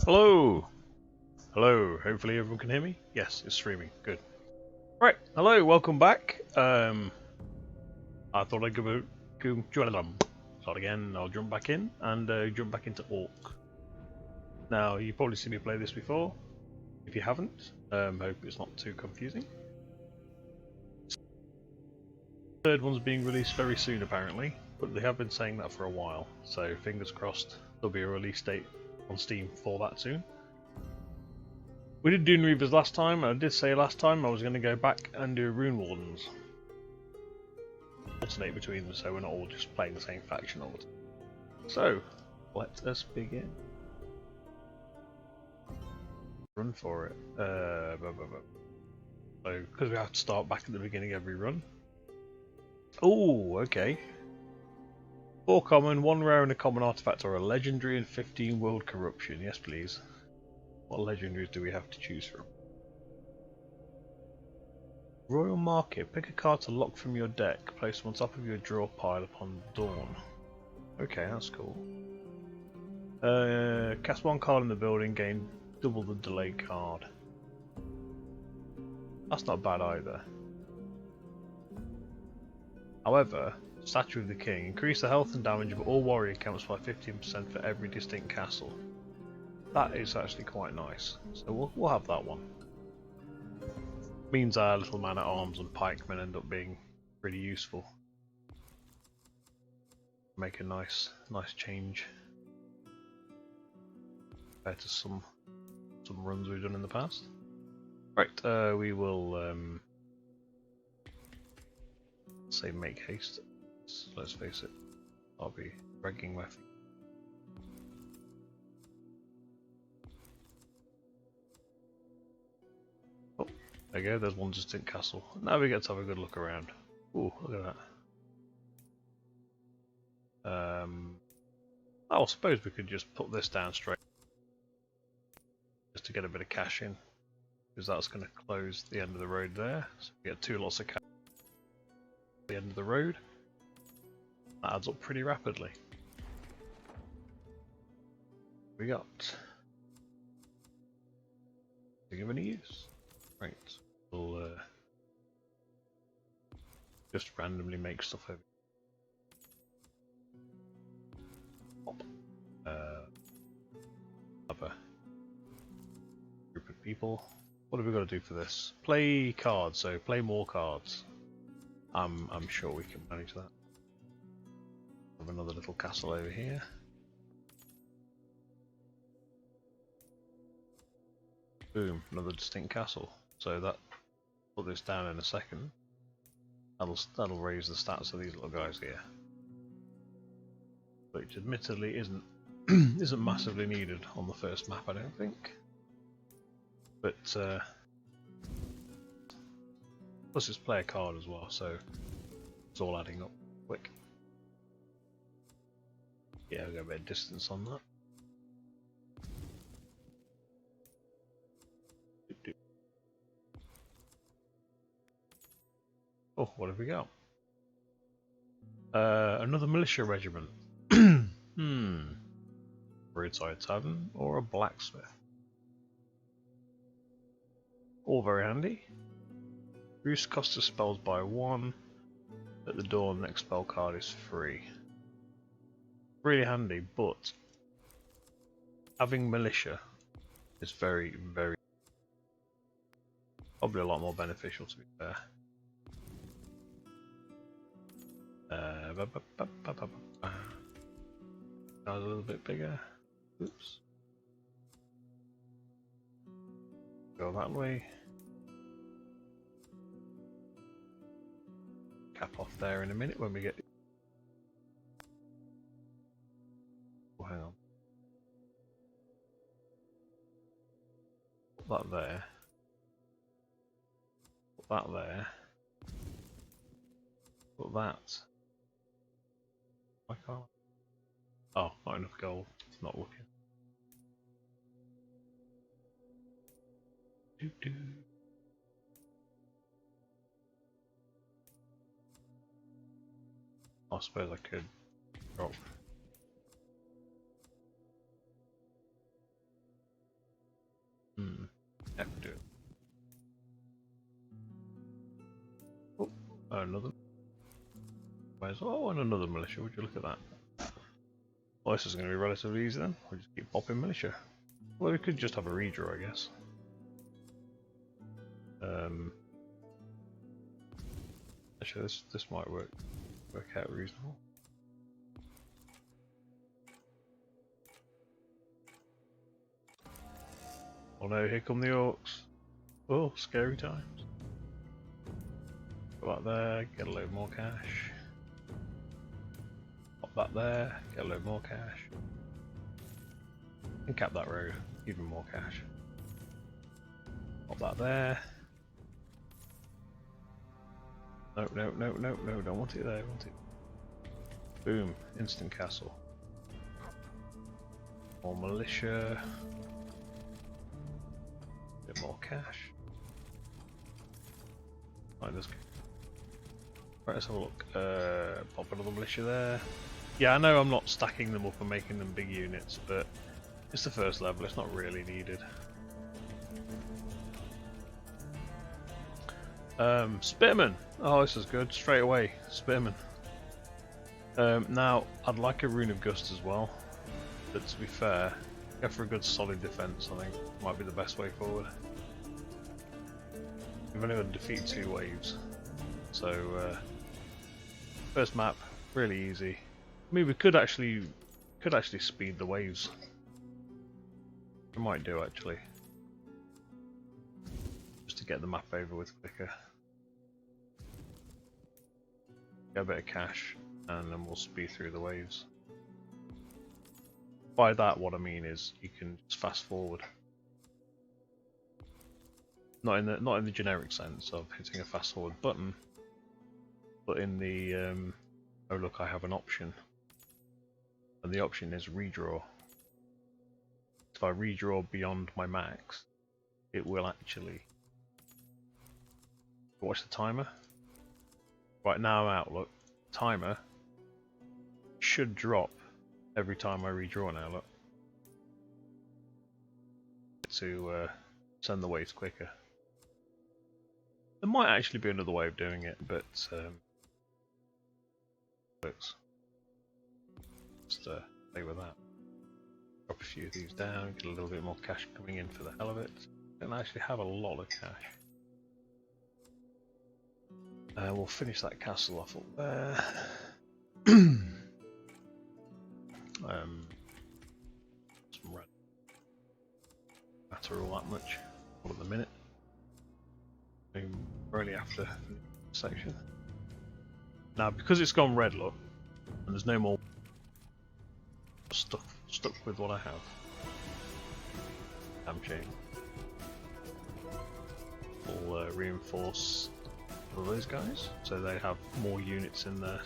Hello! Hello, hopefully everyone can hear me. Yes, it's streaming. Good. Right, hello, welcome back. I thought I'd go join them. Start again, I'll jump back in and jump back into Orc. Now, you've probably seen me play this before. If you haven't, hope it's not too confusing. The third one's being released very soon apparently, but they have been saying that for a while, so fingers crossed there'll be a release date on Steam for that soon. We did Dune Reavers last time, and I did say last time I was going to go back and do Rune Wardens. Alternate between them so we're not all just playing the same faction all the time. So, let us begin. Run for it. So, because we have to start back at the beginning of every run. Oh, okay. 4 common, 1 rare and a common artifact, or a legendary and 15 world corruption. Yes, please. What legendaries do we have to choose from? Royal Market. Pick a card to lock from your deck. Place them on top of your draw pile upon dawn. Okay, that's cool. Cast 1 card in the building, gain double the delay card. That's not bad either. However, Statue of the King. Increase the health and damage of all warrior camps by 15% for every distinct castle. That is actually quite nice, so we'll have that one. Means our little man at arms and pikemen end up being pretty useful. Make a nice change compared to some runs we've done in the past. Right, we will say make haste. Let's face it, I'll be dragging my feet. There you go, there's one distinct castle. Now we get to have a good look around. Ooh, look at that. I suppose we could just put this down straight. Just to get a bit of cash in. Because that's going to close the end of the road there. So we get 2 lots of cash at the end of the road. That adds up pretty rapidly. We got. Think of any use? Right, we'll just randomly make stuff over. Have a group of people. What have we got to do for this? Play cards, so play more cards. I'm sure we can manage that. Have another little castle over here. Boom, another distinct castle. So that put this down in a second. That'll raise the stats of these little guys here. Which admittedly isn't isn't massively needed on the first map, I don't think. But plus it's play a card as well, so it's all adding up quick. Yeah, we'll get a bit of distance on that. Oh, what have we got? Another militia regiment. Roadside tavern or a blacksmith. All very handy. Reduce cost of spells by 1. At the door, the next spell card is free. Really handy, but having militia is very, very probably a lot more beneficial, to be fair. A little bit bigger. Oops. Go that way. Cap off there in a minute when we get. Oh, hang on. Put that there. Put that there. Put that. Why can't I? Oh, not enough gold. It's not looking. I suppose I could drop Yeah, we do it. Oh, another. Oh, and another militia. Would you look at that? Well, this is going to be relatively easy then. We'll just keep popping militia. Well, we could just have a redraw, I guess. Actually, this might work out reasonable. Oh no, here come the orcs. Oh, scary times. Go out there, get a load more cash. Pop that there, get a load more cash. And cap that road, even more cash. Pop that there. No, no, no, no, no, don't want it there, want it. Boom, instant castle. More militia. Bit more cash. Right, let's have a look. Pop another militia there. Yeah, I know I'm not stacking them up and making them big units, but it's the first level, it's not really needed. Spearman! Oh, this is good, straight away, Spearman. Now, I'd like a Rune of Gust as well, but to be fair, go for a good solid defense, I think, might be the best way forward. We've only got to defeat 2 waves, so first map, really easy. I mean, we could actually speed the waves. We might do actually, just to get the map over with quicker. Get a bit of cash, and then we'll speed through the waves. By that, what I mean is you can just fast forward. Not in the generic sense of hitting a fast forward button, but in the oh look, I have an option, and the option is redraw. If I redraw beyond my max, it will actually watch the timer. Right now I'm out, look. Timer should drop every time I redraw now, look. To send the waves quicker. There might actually be another way of doing it, but works. Just play with that. Drop a few of these down, get a little bit more cash coming in for the hell of it. Don't actually have a lot of cash. We'll finish that castle off up there. Some red. Matter all that much. All at the minute. Really after the section. Now, because it's gone red, look, and there's no more stuck with what I have. Chain. We'll reinforce all those guys, so they have more units in there.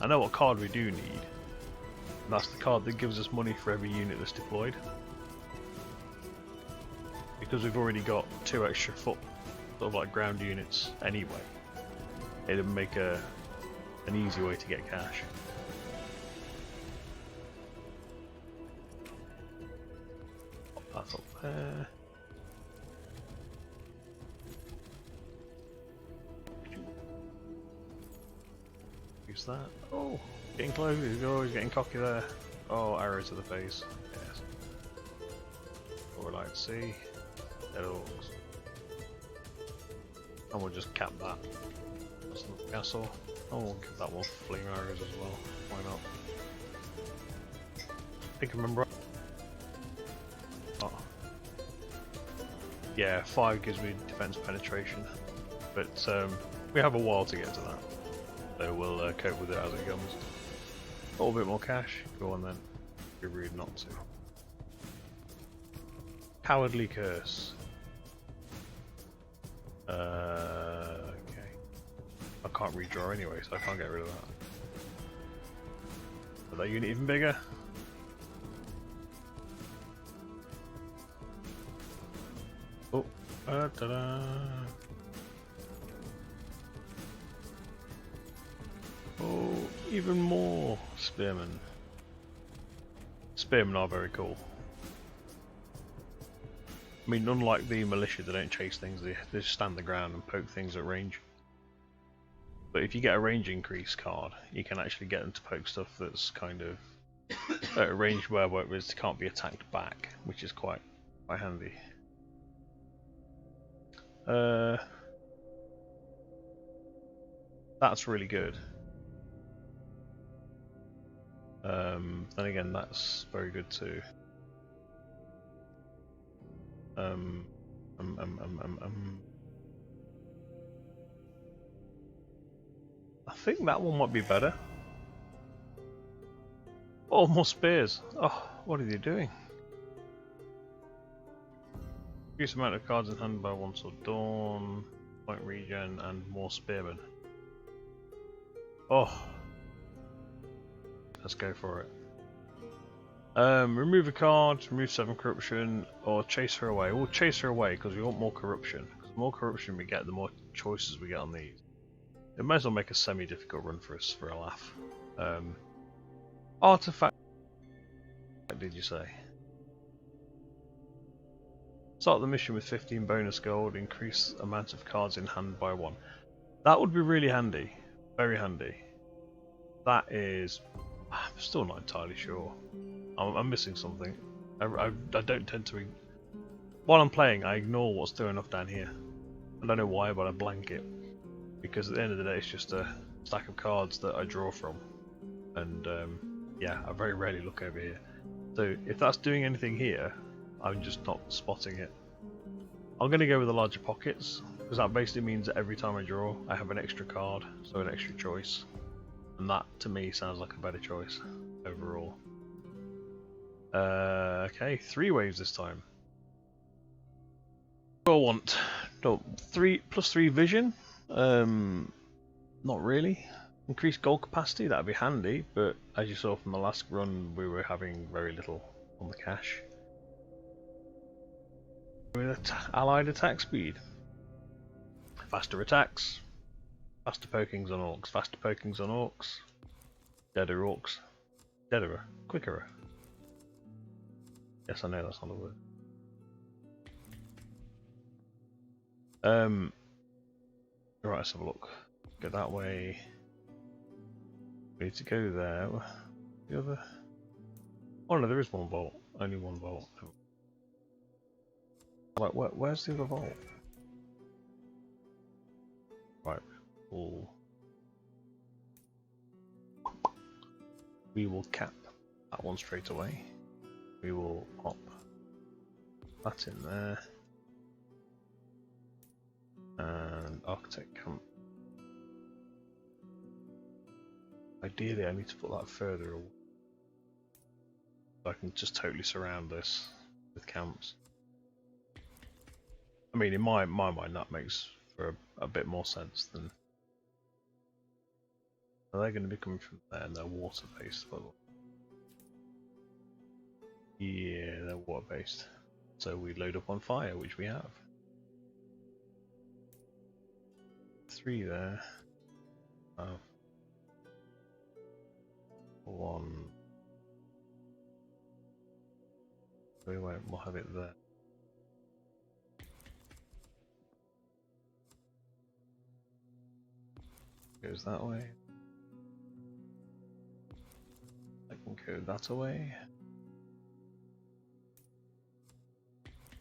I know what card we do need, and that's the card that gives us money for every unit that's deployed. Because we've already got 2 extra foot, sort of like ground units anyway, it'd make an easy way to get cash. Pop that up there. Use that. Oh, getting close. He's always getting cocky there. Oh, arrow to the face. Yes. What we'd like to see. Dead orcs. And we'll just cap that. That's the castle. Oh, we'll give that one fling arrows as well. Why not? I think I remember. Oh. Yeah, 5 gives me defense penetration, but we have a while to get to that, so we'll cope with it as it comes. A little bit more cash. Go on then. Be rude not to. Cowardly curse. Okay. I can't redraw anyway, so I can't get rid of that. Is that unit even bigger? Oh, ta-da! Oh, even more spearmen. Spearmen are very cool. I mean, unlike the militia, they don't chase things, they just stand the ground and poke things at range. But if you get a range increase card, you can actually get them to poke stuff that's kind of at a range where it can't be attacked back, which is quite handy. That's really good. Then again, that's very good too. I think that one might be better. Oh, more spears. Oh, what are they doing? Increase amount of cards in hand by once or dawn, point regen, and more spearmen. Oh, let's go for it. Remove a card, remove 7 corruption, or chase her away. We'll chase her away because we want more corruption. Because the more corruption we get, the more choices we get on these. It might as well make a semi-difficult run for us for a laugh. Artifact, did you say? Start the mission with 15 bonus gold, increase amount of cards in hand by 1. That would be really handy. Very handy. That is... I'm still not entirely sure. I'm missing something. I don't tend to... While I'm playing, I ignore what's throwing off down here. I don't know why, but I blank it. Because at the end of the day, it's just a stack of cards that I draw from. And yeah, I very rarely look over here. So if that's doing anything here, I'm just not spotting it. I'm going to go with the larger pockets, because that basically means that every time I draw, I have an extra card, so an extra choice. And that, to me, sounds like a better choice overall. Okay, 3 waves this time. What do I want? No, 3+3 vision? Not really. Increased gold capacity, that'd be handy, but as you saw from the last run, we were having very little on the cash. With allied attack speed. Faster attacks. Faster pokings on orcs. Faster pokings on orcs. Deader orcs. Deaderer. Quickerer. Yes, I know that's not a word. Right, let's have a look. Go that way. We need to go there. The other... Oh no, there is one vault. Only one vault. Right, where's the other vault? Right, we will cap that one straight away. We will pop that in there. And architect camp. Ideally I need to put that further away. So I can just totally surround this with camps. I mean, in my mind that makes for a bit more sense than... Are they going to be coming from there? And they're water based, by the way. Yeah, they're water based. So we load up on fire, which we have. 3 there. Oh. 1. We'll have it there. Goes that way. I can go that away.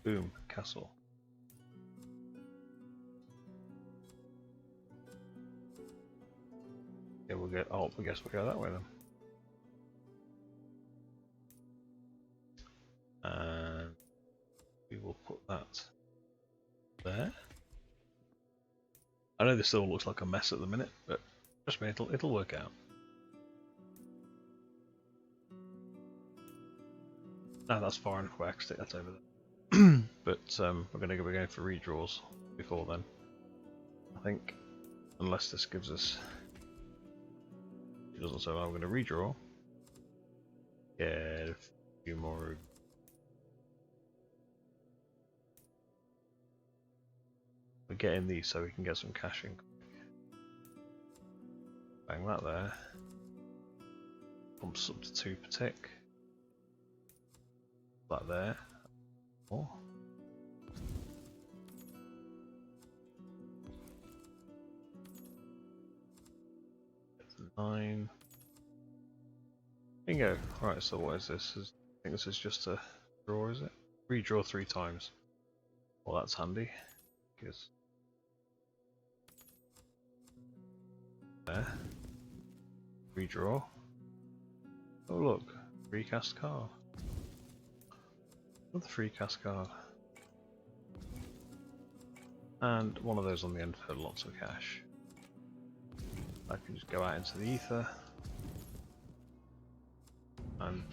Boom, castle. Yeah, we'll get. Oh, I guess we'll go that way then. And we will put that there. I know this still looks like a mess at the minute, but trust me, it'll work out. No, that's far enough away. I can stick that over there. But we're going for redraws before then, I think, unless this gives us. It doesn't say I'm going to redraw. Get a few more. We're getting these so we can get some cash in. Bang that there. Pumps up to 2 per tick. That there. Oh. That's 9. Bingo. Right, so what is this? I think this is just a draw, is it? Redraw 3 times. Well, that's handy. Because there. Redraw. Oh look, free cast card. Another free cast card. And one of those on the end for lots of cash. I can just go out into the ether. And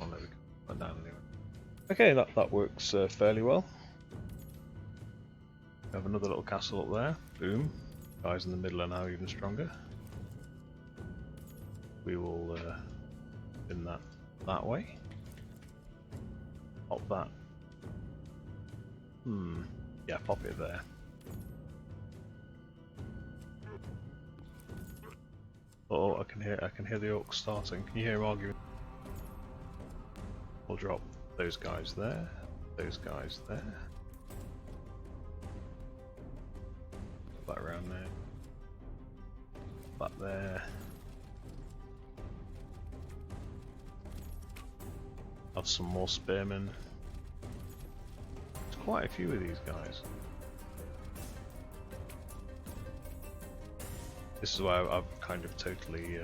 oh, there we go. Went down anyway. Okay, that works fairly well. We have another little castle up there. Boom. Guys in the middle are now even stronger. We will spin that way. Pop that. Yeah, pop it there. Oh, I can hear the orcs starting. Can you hear them arguing? We'll drop those guys there, those guys there. Back around there. Back there. Have some more spearmen. There's quite a few of these guys. This is why I've kind of totally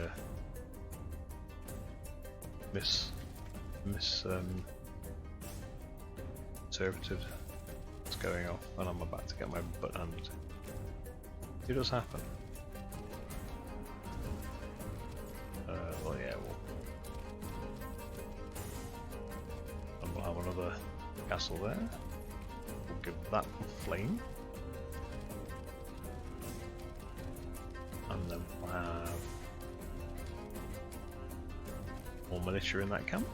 interpreted what's going off, and I'm about to get my butt handed. It does happen. Well, yeah, we'll have another castle there. We'll give that a flame. And then we'll have more militia in that camp.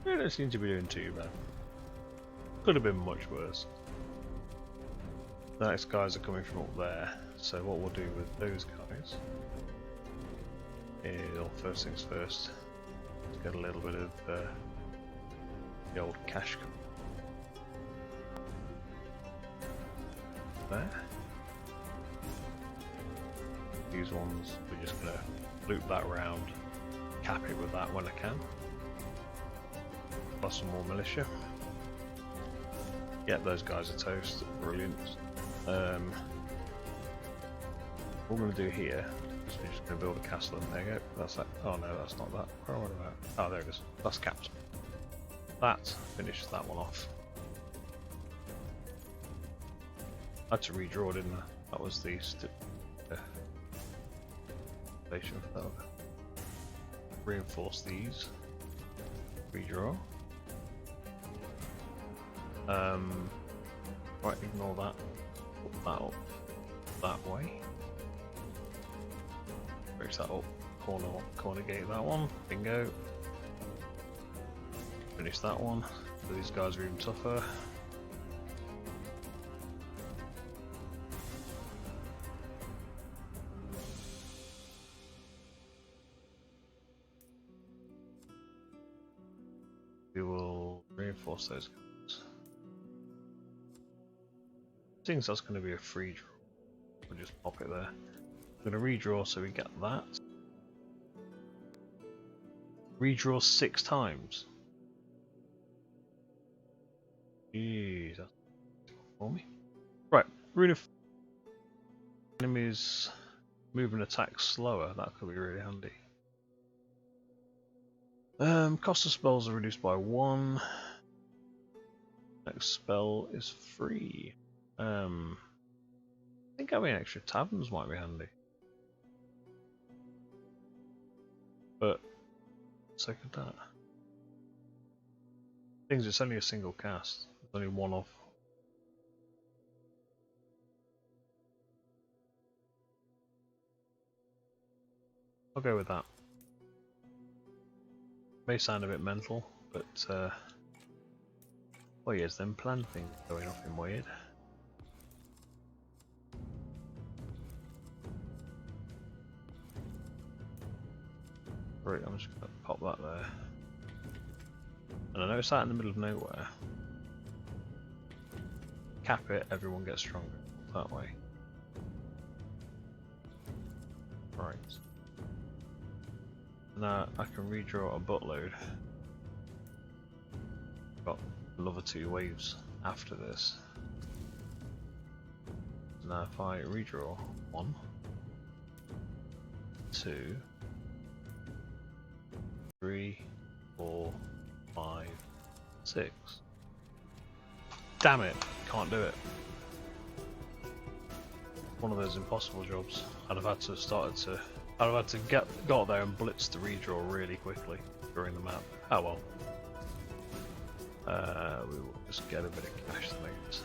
They don't seem to be doing too bad. Could have been much worse. The next guys are coming from up there, so what we'll do with those guys is, well, first things first, let's get a little bit of the old cash there. These ones, we're just going to loop that round, cap it with that when I can. Plus some more militia. Get those guys a toast, brilliant. What we're going to do here is we're just going to build a castle, and there you go. That's that. Oh no, that's not that. Where am I about? Oh, there it is. That's capped. That finishes that one off. I had to redraw, didn't I? That was the station for that. Reinforce these. Redraw. Right, ignore that. Put that up that way. Bridge that up. Corner gate that one. Bingo. Finish that one. So these guys are even tougher. We will reinforce those guys. Seeing that's going to be a free draw, we'll just pop it there. I'm going to redraw so we get that. Redraw 6 times. Jeez, that's for me. Right, Rune of enemies move and attack slower. That could be really handy. Cost of spells are reduced by 1. Next spell is free. I think having extra taverns might be handy. But so could that. Things, it's only a single cast. There's only one off. I'll go with that. May sound a bit mental, but oh yes, them plan things going off in weird. Right, I'm just gonna pop that there. And I know it's out in the middle of nowhere. Cap it, everyone gets stronger. That way. Right. Now I can redraw a buttload. Got another 2 waves after this. Now if I redraw 1, 2, 3, 4, 5, 6. Damn it! Can't do it. One of those impossible jobs. I'd have had to got there and blitz the redraw really quickly during the map. Oh well. We will just get a bit of cash to make this.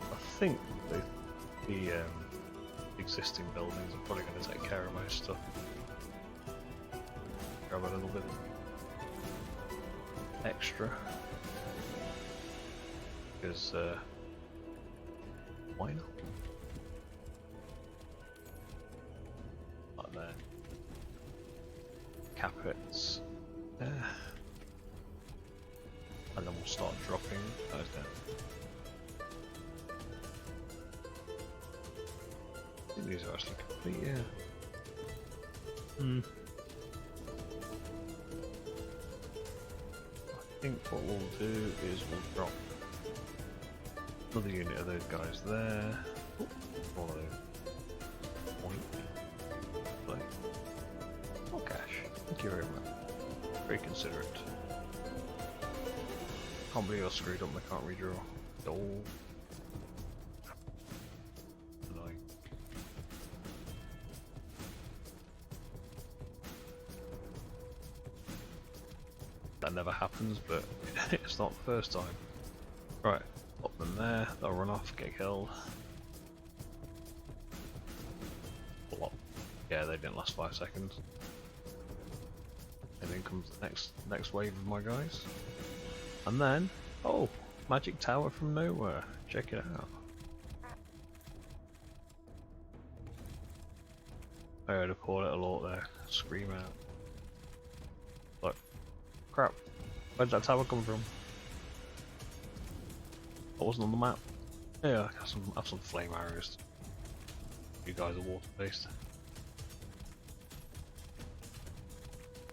I think the existing buildings are probably going to take care of most stuff. Grab a little bit extra. Because, why not? Like there. Capits. There. And then we'll start dropping those down. I think these are actually complete, yeah. I think what we'll do is we'll drop another unit of those guys there. All of those. Point. Play. Oh cash. Thank you very much. Very considerate. Can't believe I screwed up, I can't redraw. Oh. Annoying. That never happens, but it's not the first time. Right. Pop them there, they'll run off, get killed. What? Yeah, they didn't last 5 seconds. And then comes the next wave of my guys. And then, oh, magic tower from nowhere. Check it out. I heard a poor little orc there scream out. Look, crap, where'd that tower come from? I wasn't on the map. Yeah, I have some flame arrows. You guys are water based.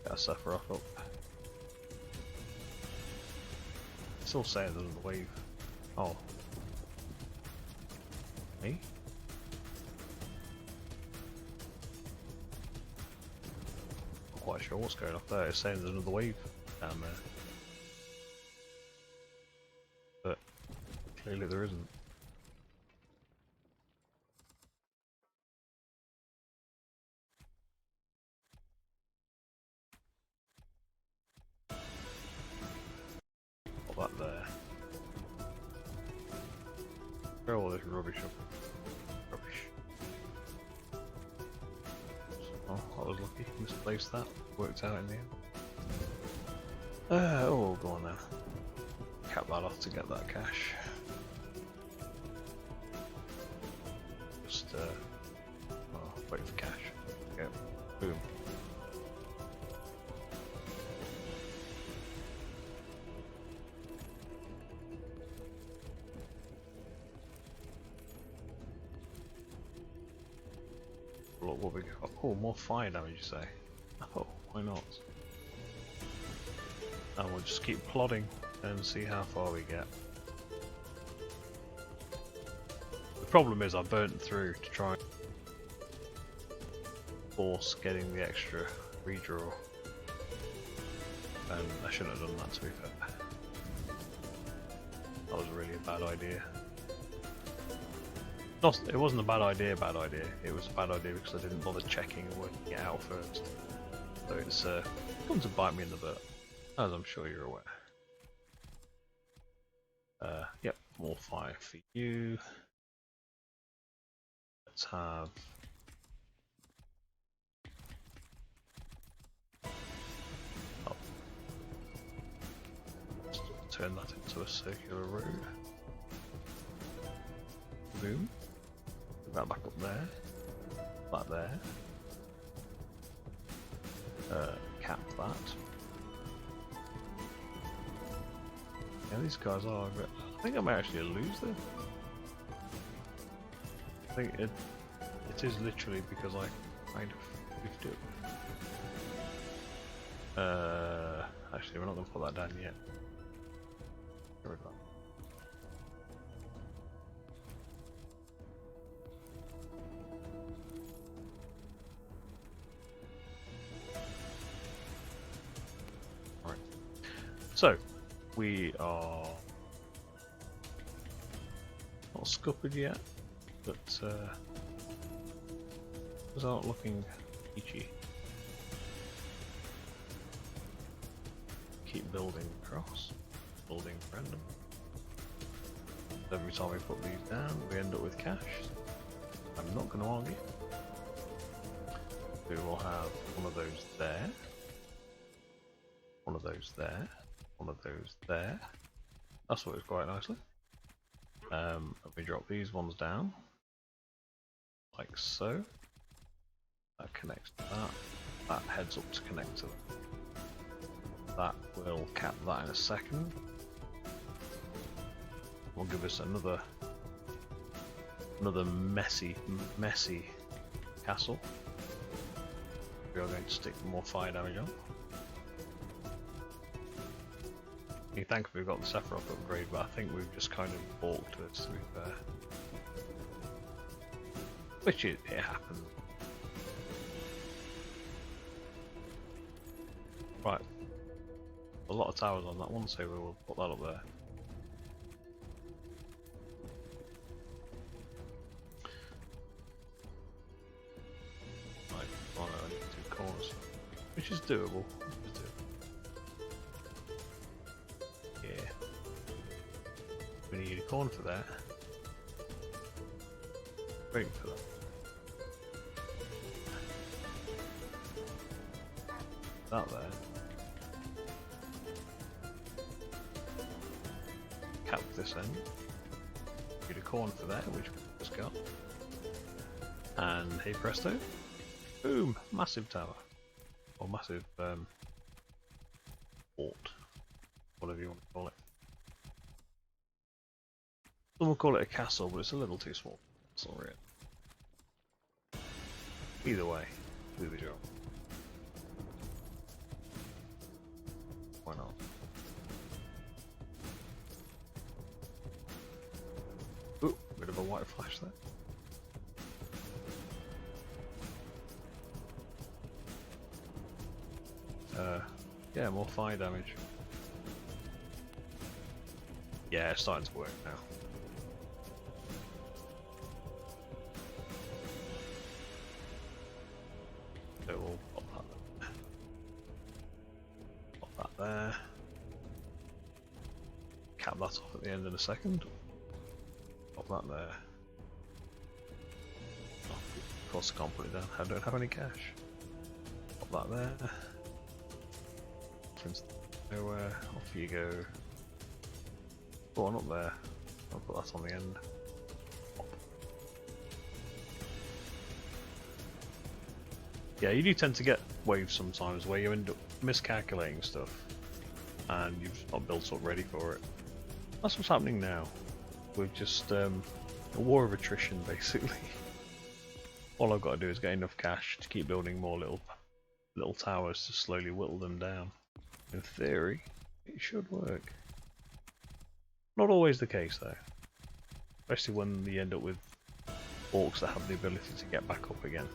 Get a Sephiroth up. Still saying there's another wave. Oh. Me? Not quite sure what's going on there. It's saying there's another wave down there. But clearly there isn't. Put that there. Throw all this rubbish up. Rubbish. Oh, I was lucky. Misplaced that. Worked out in the end. Oh, go on then. Cap that off to get that cash. Just, oh, wait for cash. Okay, boom. Look what we got. Oh, more fire damage, you say? Oh, why not? And we'll just keep plodding and see how far we get. The problem is I burnt through to try and force getting the extra redraw. And I shouldn't have done that, to be fair. That was really a bad idea. It wasn't a bad idea. It was a bad idea because I didn't bother checking and working it out first. So it's come to bite me in the butt, as I'm sure you're aware. Yep, more fire for you. Let's have... Oh. Let's turn that into a circular road. Boom. Put that back up there. That there. Cap that. Yeah, these guys are a bit... I think I might actually lose them. I think it is literally because I kind of goofed it. Actually, we're not going to put that down yet. Get rid of that. Alright. So, we are not scuppered yet, but those aren't looking peachy. Keep building across, building random. Every time we put these down, we end up with cash. I'm not going to argue. We will have one of those there, one of those there, one of those there. That's works quite nicely. We drop these ones down, like so. That connects to that. That heads up to connect to that. That will cap that in a second. Will give us another messy castle. We are going to stick more fire damage on. Thankfully we've got the Sephiroth upgrade, but I think we've just kind of balked it, to be fair. Which it happens. Right. A lot of towers on that one, so we will put that up there. Right, oh no, I need 2 corners, which is doable. Yeah, we need a corner for that. Waiting for that. That there. Cap this end. Get a corner for that, which we just got. And hey presto, boom! Massive tower, or massive fort, whatever you want to call it. Some will call it a castle, but it's a little too small. Castle, really. Either way, do the job. Why not? Ooh, bit of a white flash there. Yeah, more fire damage. Yeah, it's starting to work now. So we'll pop that there. Pop that there. Cap that off at the end in a second. Pop that there. Oh, of course I can't put it down, I don't have any cash. Pop that there. Nowhere, off you go. Go on up there. I'll put that on the end. Pop. Yeah, you do tend to get waves sometimes where you end up miscalculating stuff and you've just not built up ready for it. That's what's happening now. We've just a war of attrition basically. All I've got to do is get enough cash to keep building more little towers to slowly whittle them down. In theory, it should work. Not always the case though. Especially when you end up with orcs that have the ability to get back up again.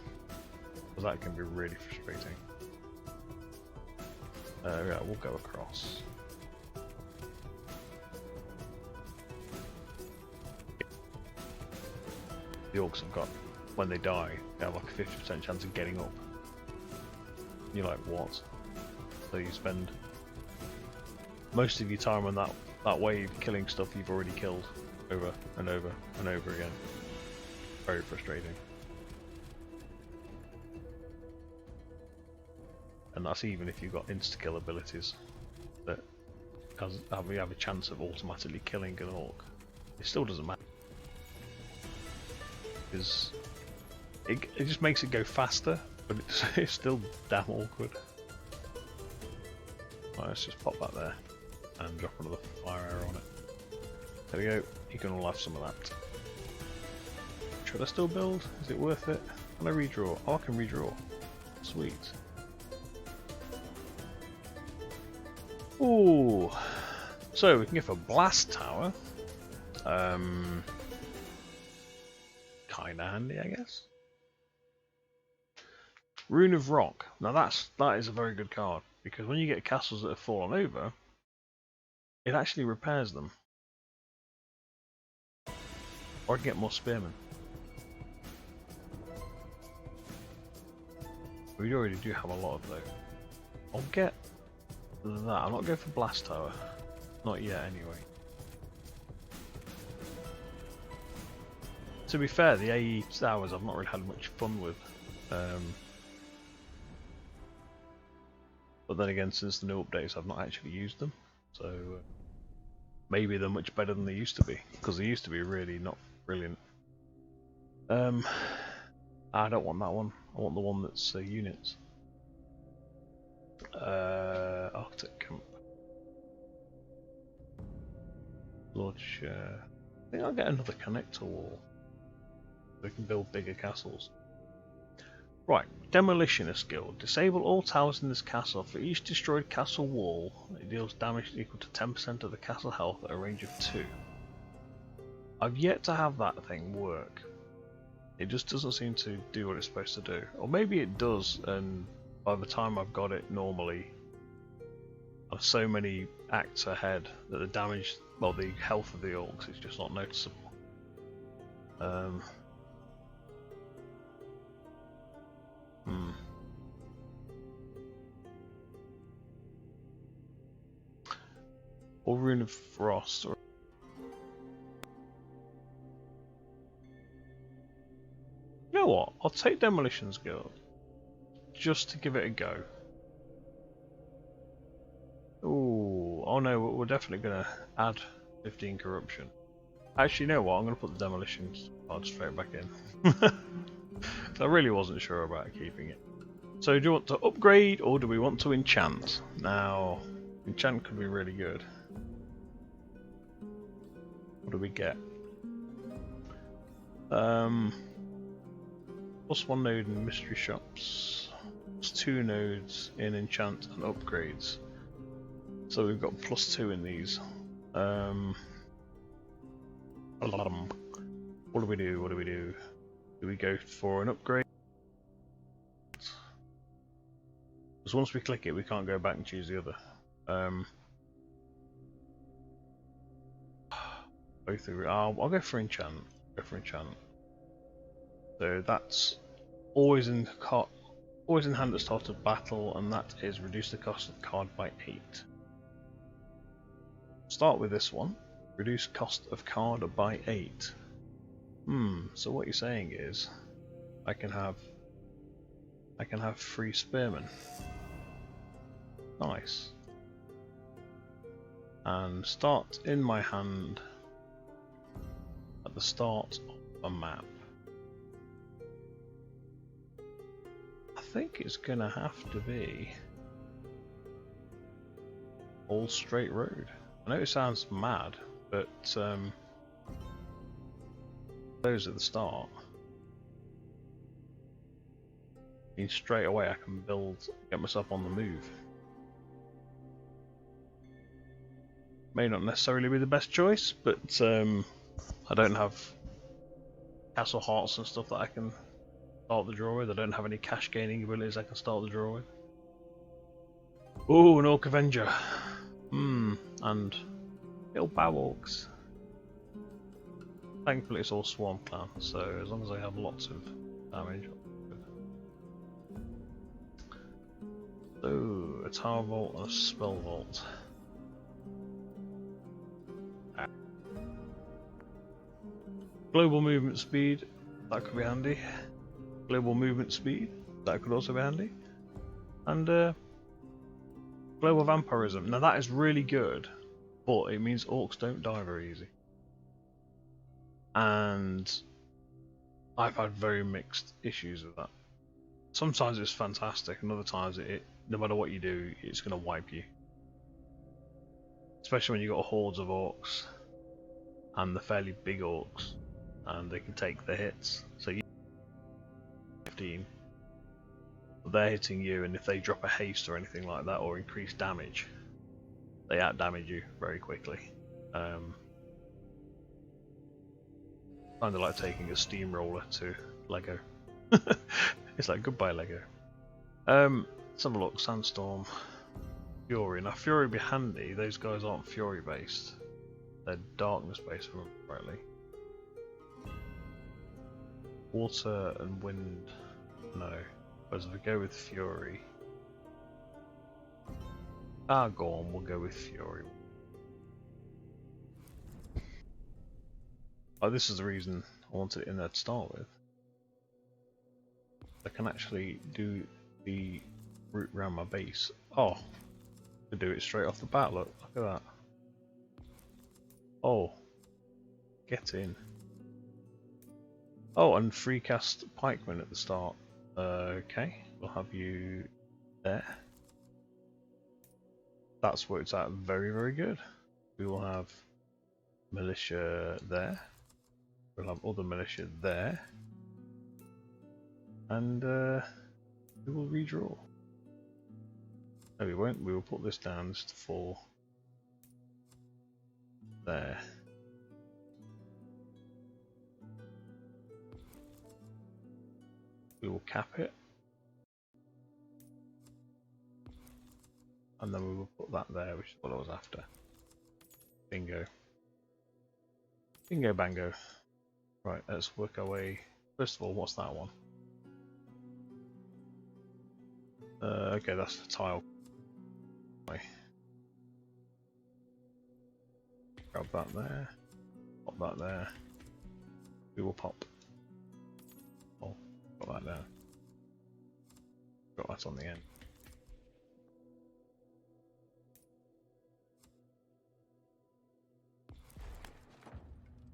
Because that can be really frustrating. Yeah, we'll go across. The orcs have got, when they die, they have like a 50% chance of getting up. You're like, what? So you spend most of your time on that wave killing stuff you've already killed over and over and over again. Very frustrating. And that's even if you've got insta-kill abilities that we have a chance of automatically killing an orc. It still doesn't matter. Because it just makes it go faster, but it's still damn awkward. Right, let's just pop that there. and drop another fire arrow on it. There we go, you can all have some of that. Should I still build? Is it worth it? Can I redraw? Oh, I can redraw. Sweet. Ooh. So we can go for blast tower. Kinda handy, I guess. Rune of Rock. Now that is a very good card, because when you get castles that have fallen over, it actually repairs them. Or I can get more spearmen. We already do have a lot of those. I'll get that. I'm not going for blast tower. Not yet, anyway. To be fair, the AE towers I've not really had much fun with. But then again, since the new updates, I've not actually used them. So maybe they're much better than they used to be, because they used to be really not brilliant. I don't want that one. I want the one that's units. Arctic Camp. Lodge. I think I'll get another connector wall. We can build bigger castles. Right, Demolitionist Guild. Disable all towers in this castle. For each destroyed castle wall, it deals damage equal to 10% of the castle health at a range of 2. I've yet to have that thing work. It just doesn't seem to do what it's supposed to do. Or maybe it does, and by the time I've got it normally, I'm so many acts ahead that the damage, well, the health of the orcs is just not noticeable. Or Rune of Frost. Or you know what? I'll take Demolitions Guild just to give it a go. Ooh, oh no, we're definitely going to add 15 corruption. Actually, you know what? I'm going to put the Demolitions card straight back in. I really wasn't sure about keeping it. So do you want to upgrade or do we want to enchant? Now, enchant could be really good. What do we get? +1 node in mystery shops, +2 nodes in enchant and upgrades. So we've got +2 in these. What do we do? What do we do? Do we go for an upgrade? Because once we click it, we can't go back and choose the other. Both are, I'll go for enchant. Go for enchant. So that's always in hand at the start of battle, and that is reduce the cost of the card by 8. Start with this one. Reduce cost of card by 8. So what you're saying is I can have 3 spearmen. Nice. And start in my hand at the start of a map. I think it's gonna have to be all straight road. I know it sounds mad, but those at the start means straight away I can get myself on the move. May not necessarily be the best choice, but I don't have castle hearts and stuff that I can start the draw with. I don't have any cash gaining abilities I can start the draw with. Ooh, an Orc Avenger. And little bow orcs. Thankfully it's all Swarm Clan, so as long as I have lots of damage. So, a Tower Vault and a Spell Vault. Global movement speed, that could be handy. Global movement speed, that could also be handy. And global vampirism. Now that is really good, but it means orcs don't die very easy. And I've had very mixed issues with that. Sometimes it's fantastic, and other times no matter what you do, it's going to wipe you. especially when you've got hordes of orcs and the fairly big orcs, and they can take the hits. So you 15, but they're hitting you, and if they drop a haste or anything like that, or increase damage, they out damage you very quickly. Kind of like taking a steamroller to Lego. It's like goodbye Lego. Let's have a look. Sandstorm, Fury. Now Fury would be handy. Those guys aren't Fury based. They're darkness based, if I remember correctly. Water and wind, no. Whereas if we go with Fury, go on, we'll go with Fury. Oh, this is the reason I wanted it in there to start with. I can actually do the route around my base. Oh, I can do it straight off the bat. Look at that. Oh, get in. Oh, and free cast pikemen at the start. Okay, we'll have you there. That's worked out very, very good. We will have militia there. We'll have other militia there. And we will redraw. No, we won't. We will put this down just to fall there. We will cap it. And then we will put that there, which is what I was after. Bingo. Bingo bango. Right, let's work our way. First of all, what's that one? Okay, that's the tile. Grab that there. Pop that there. We will pop. Oh, got that there. Got that on the end.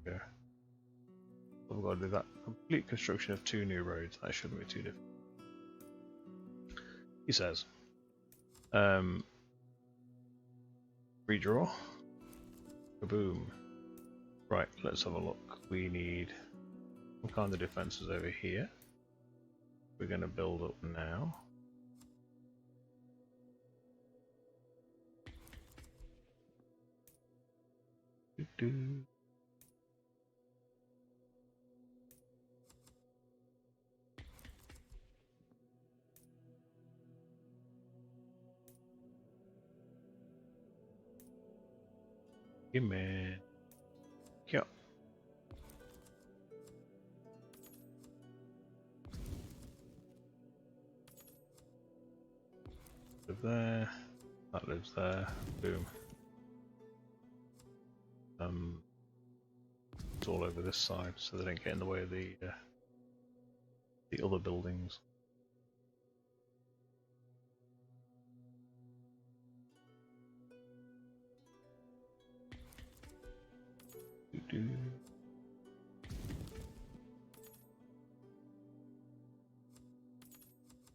Yeah. So we've got to do that. Complete construction of 2 new roads. That shouldn't be too difficult. He says. Redraw. Kaboom. Right, let's have a look. We need some kind of defences over here. We're going to build up now. Doo-doo. Man. Yeah. Live there. That lives there. Boom. It's all over this side, so they don't get in the way of the other buildings.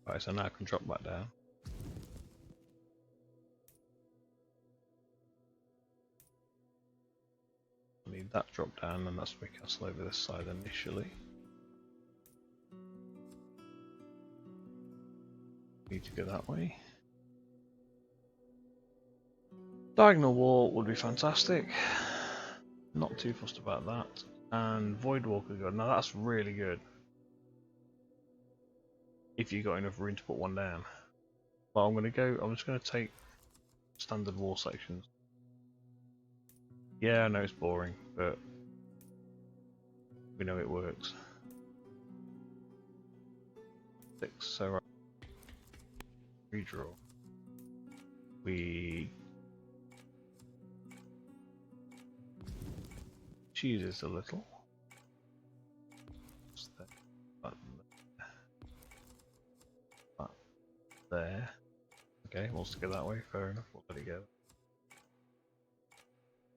Right, so now I can drop that down. I need that drop down, and that's my castle over this side initially. Need to go that way. Diagonal wall would be fantastic. Not too fussed about that. And Voidwalker good. Now that's really good. If you got enough room to put one down. Well, I'm just gonna take standard wall sections. Yeah, I know it's boring, but we know it works. 6, so right. Redraw. We chooses a little. That there. Okay, wants to go that way, fair enough, we'll let it go.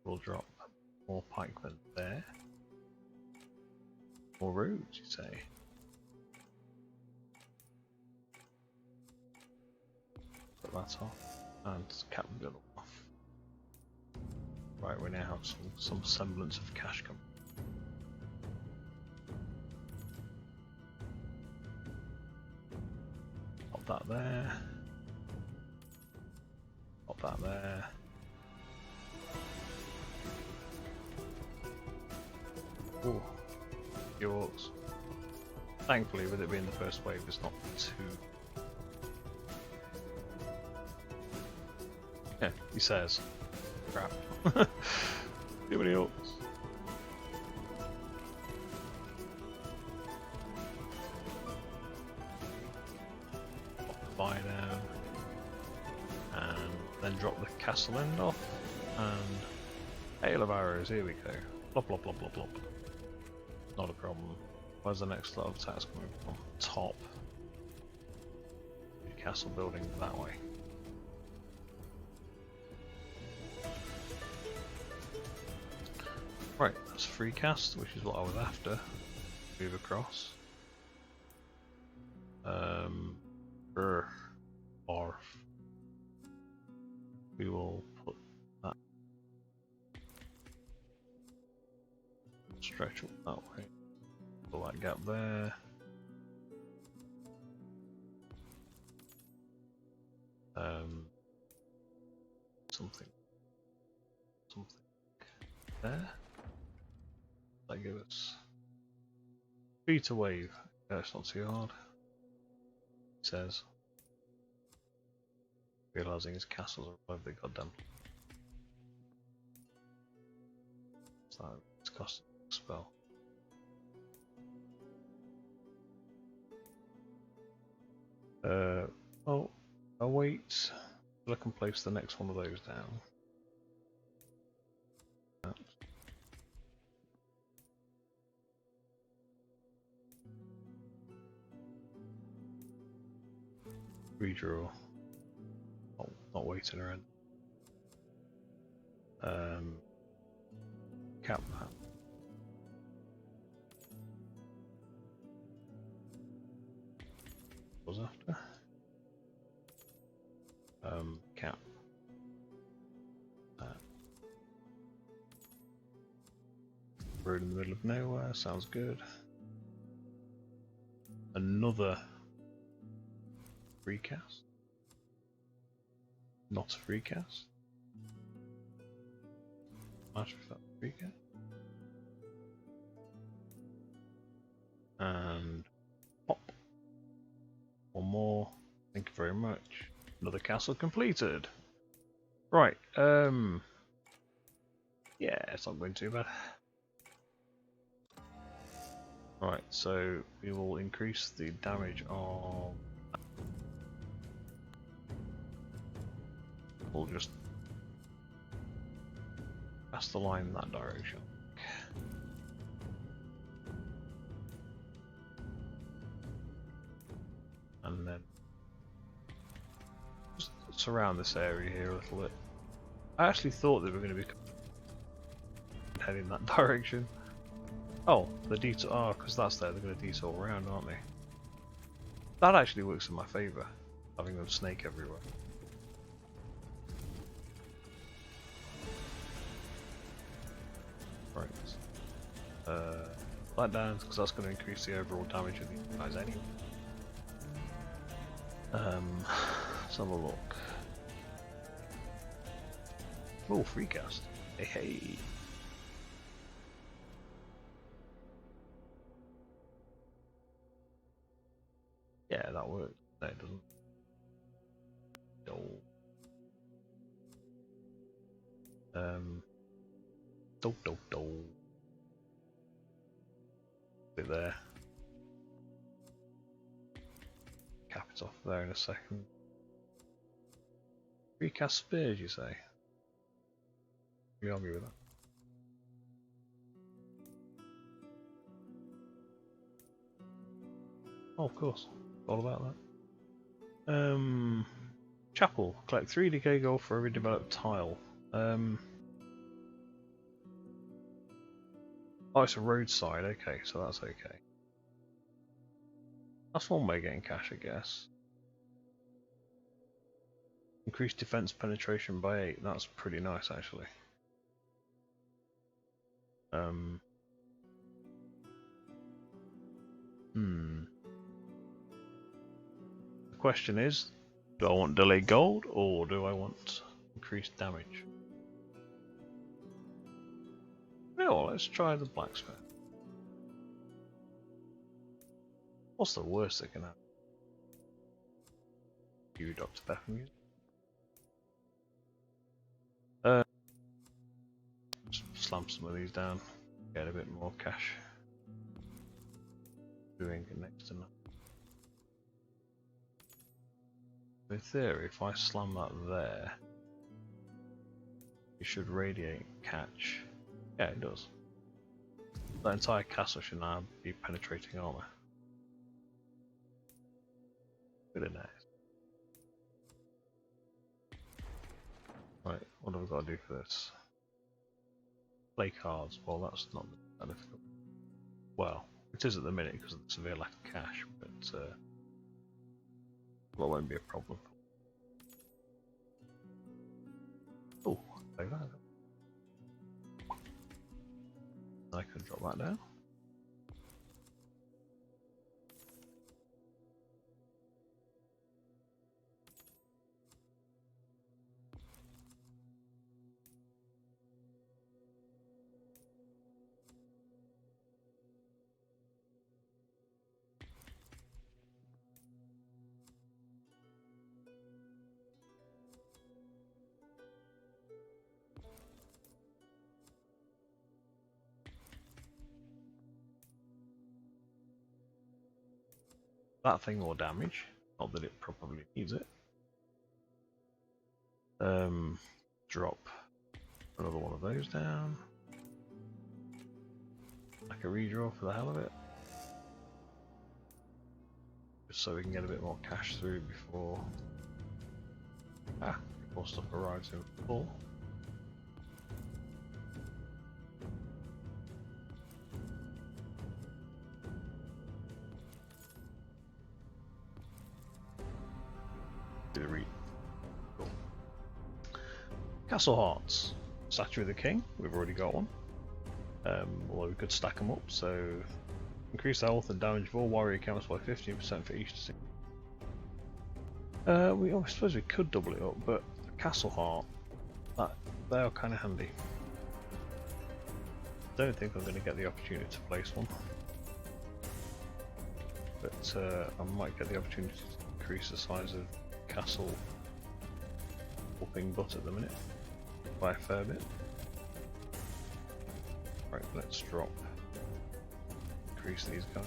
We'll drop more pikemen there. More roads, you say? Put that off, and cap them off. Right, we now have some semblance of cash coming. Pop that there. Pop that there. Ooh, yours. Thankfully, with it being the first wave, it's not too. Yeah, he says. Crap. Too many orcs. Pop the fire down. And then drop the castle end off. And hail of arrows, here we go. Plop, plop, plop, plop, plop. Not a problem. Where's the next lot of attacks coming from? Top. Castle building that way. Right, that's free cast, which is what I was after. Move across. Barf. We will put that. Stretch up that way. Fill that gap there. Something there. That gives us speed to wave. Yeah, it's not too hard. It says, realizing his castles are above the goddamn. So it's costing a spell. Oh, I'll wait till I can place the next one of those down. Redraw. Oh, not waiting around. Cap that. Was after. Cap. Road in the middle of nowhere, sounds good. Another free cast? Not a free cast? Matter if that's free cast. And pop. One more. Thank you very much. Another castle completed. Right, yeah, it's not going too bad. Right, so we will increase the damage of. We'll just cast the line in that direction. And then just surround this area here a little bit. I actually thought they were going to be heading that direction. Oh, the detour. Oh, because that's there, they're going to detour around, aren't they? That actually works in my favour, having them snake everywhere. Right. That down, because that's going to increase the overall damage of these guys anyway. Let's have a look. Oh, free cast. Hey, hey. Yeah, that works. No, it doesn't. Do. Bit there. Cap it off there in a second. Recast spears, you say? You argue with that? Oh, of course. All about that. Chapel. Collect 3 decay gold for every developed tile. Oh, it's a roadside. Okay, so that's okay. That's one way of getting cash, I guess. Increase defense penetration by 8. That's pretty nice, actually. The question is, do I want delayed gold or do I want increased damage? No, let's try the blacksmith. What's the worst that can happen? You, Dr. Bethany. Slam some of these down, get a bit more cash. Doing it next to nothing. In theory, if I slam that there, it should radiate catch. Yeah, it does. That entire castle should now be penetrating armor. Really nice. Right, what have we got to do for this? Play cards. Well, that's not that difficult. Well, it is at the minute because of the severe lack of cash, but well, it won't be a problem. Oh, play that. I can drop that down. That thing more damage, not that it probably needs it. Drop another one of those down. Like a redraw for the hell of it. Just so we can get a bit more cash through before stuff arrives in full. Cool. Castle Hearts. Statue of the King, we've already got one. Although we could stack them up, so increase the health and damage of all warrior accounts by 15% for each team. I suppose we could double it up, but Castle Heart, they are kind of handy. Don't think I'm going to get the opportunity to place one, but I might get the opportunity to increase the size of castle whooping butt at the minute by a fair bit. Right, let's drop. Increase these guys.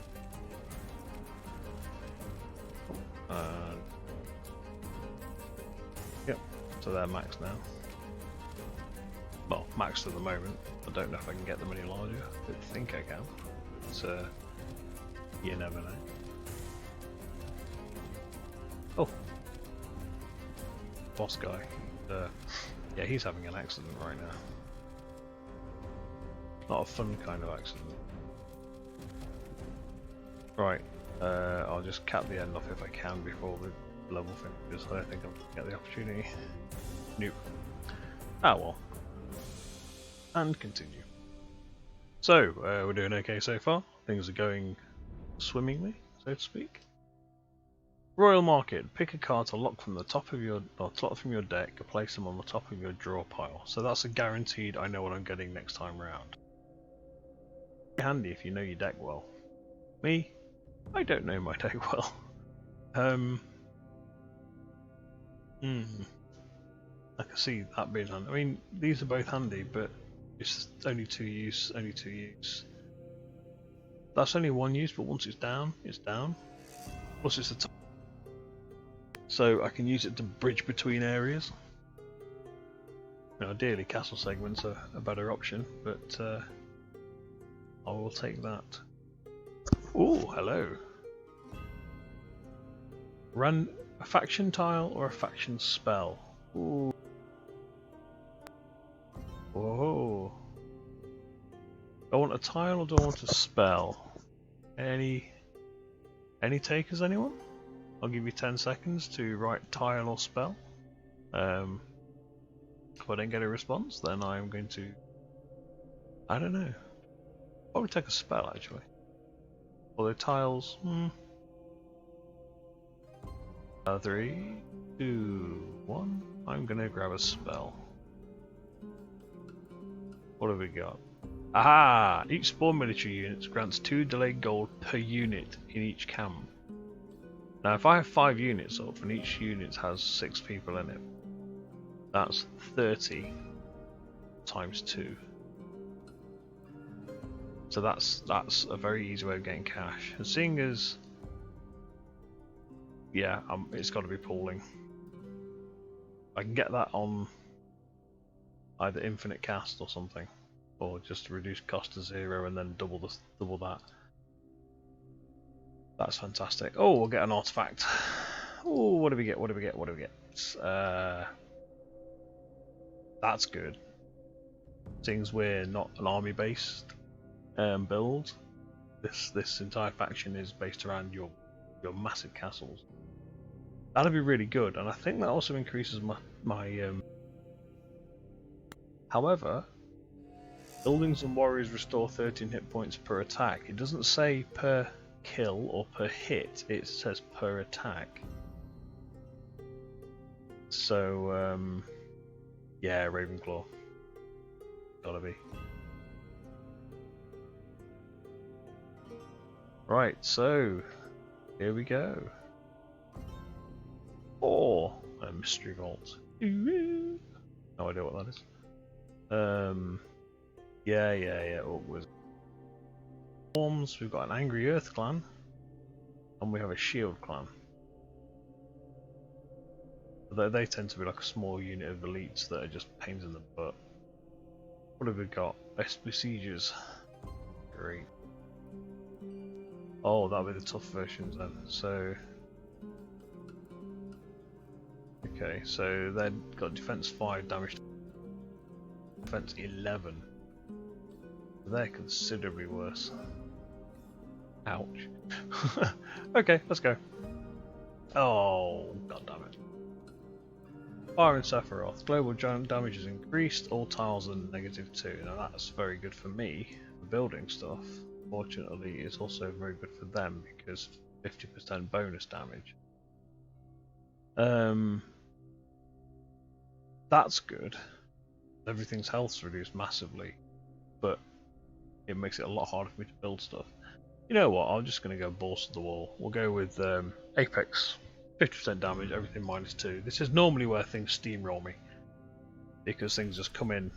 And yep, so they're maxed now. Well, maxed at the moment. I don't know if I can get them any larger. I think I can. But you never know. Oh, boss guy. Yeah, he's having an accident right now. Not a fun kind of accident. Right, I'll just cap the end off if I can before the level finishes. I don't think I'll get the opportunity. Nope. Ah well. And continue. So, we're doing okay so far. Things are going swimmingly, so to speak. Royal Market. Pick a card to lock from the top of your deck and place them on the top of your draw pile. So that's a guaranteed. I know what I'm getting next time round. Handy if you know your deck well. Me, I don't know my deck well. I can see that being handy. I mean, these are both handy, but it's only two use. That's only one use, but once it's down, it's down. Plus it's the top. So I can use it to bridge between areas. Now, ideally castle segments are a better option, but I will take that. Oh, hello. Run a faction tile or a faction spell. Ooh. Whoa. Do I want a tile or do I want a spell? Any takers, anyone? I'll give you 10 seconds to write tile or spell. If I don't get a response, then I'm going to, I don't know, Probably take a spell actually. Although tiles, 3, 2, 1. I'm gonna grab a spell. What have we got? Aha! Each spawn military unit grants 2 delayed gold per unit in each camp. Now if I have 5 units up and each unit has 6 people in it, that's 30 times 2. So that's a very easy way of getting cash. And seeing as, yeah, it's got to be pooling. I can get that on either infinite cast or something, or just reduce cost to 0 and then double that. That's fantastic. Oh, we'll get an artifact. Oh, what do we get? What do we get? What do we get? That's good. Seeing as we're not an army-based build, this entire faction is based around your massive castles. That'd be really good, and I think that also increases my However, buildings and warriors restore 13 hit points per attack. It doesn't say per kill or per hit, it says per attack. So, yeah, Ravenclaw. Gotta be. Right, so, here we go. Or a mystery vault. No idea what that is. Yeah. What was forms? We've got an Angry Earth clan, and we have a Shield clan. They tend to be like a small unit of elites that are just pains in the butt. What have we got? Best besiegers. Great. Oh, that'll be the tough versions then. So. Okay, so they've got defense 5, damage defense 11. They're considerably worse. Ouch. Okay, let's go. Oh, god damn it. Fire in Sephiroth. Global damage is increased, all tiles are -2. Now that's very good for me, for building stuff. Fortunately, it's also very good for them because 50% bonus damage. That's good. Everything's health's reduced massively, but it makes it a lot harder for me to build stuff. You know what, I'm just going to go balls to the wall. We'll go with Apex, 50% damage, everything -2. This is normally where things steamroll me, because things just come in,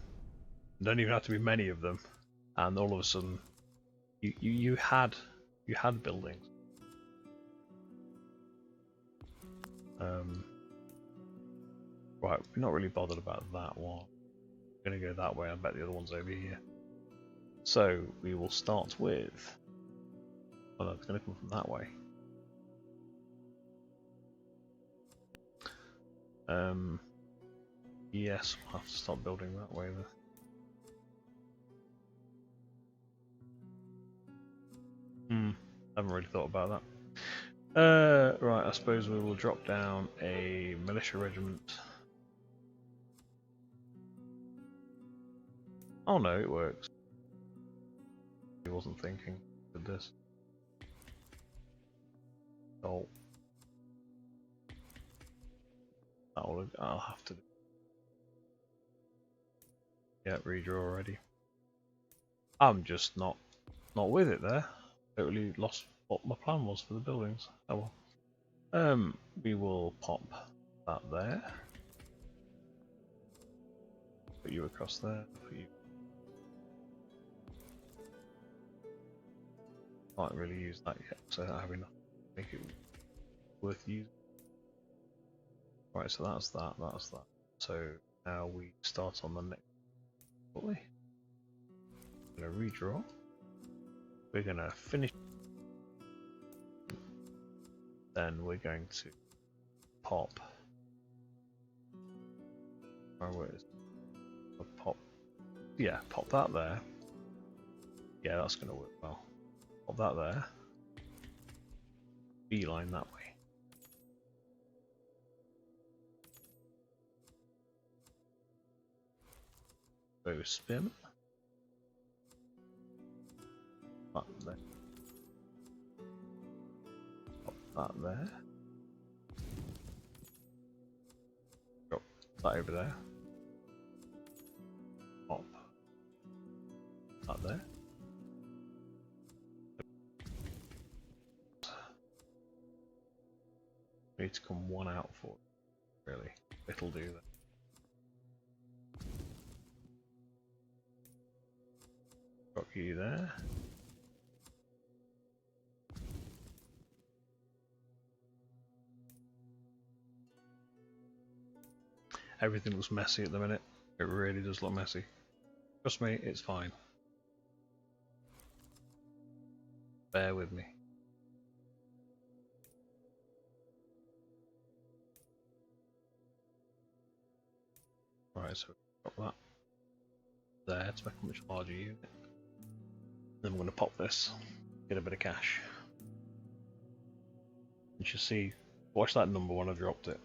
don't even have to be many of them, and all of a sudden you had buildings. Right, we're not really bothered about that one. I'm going to go that way, I bet the other one's over here. So, we will start with... well, it's going to come from that way. Yes, we'll have to start building that way then. Haven't really thought about that. Right, I suppose we will drop down a militia regiment. Oh no, it works. I wasn't thinking of this. Oh. I'll have to. Yeah, redraw already. I'm just not with it there. Totally lost what my plan was for the buildings. Oh well. We will pop that there. Put you across there. Put you. Can't really use that yet, so I don't have enough to make it worth using. Right, so that's that. So now we start on the next. We're gonna redraw. We're gonna finish. Then we're going to pop. Where is it? Pop. Yeah, pop that there. Yeah, that's gonna work well. Pop that there. Beeline that way. Go spin. That there. Pop that there. Drop that over there. Pop that there. Need to come one out for it, really. It'll do that. Got you there. Everything looks messy at the minute. It really does look messy. Trust me, it's fine. Bear with me. Right, so we've got that there to make a much larger unit. Then we're going to pop this, get a bit of cash. You should see, watch that number when I dropped it.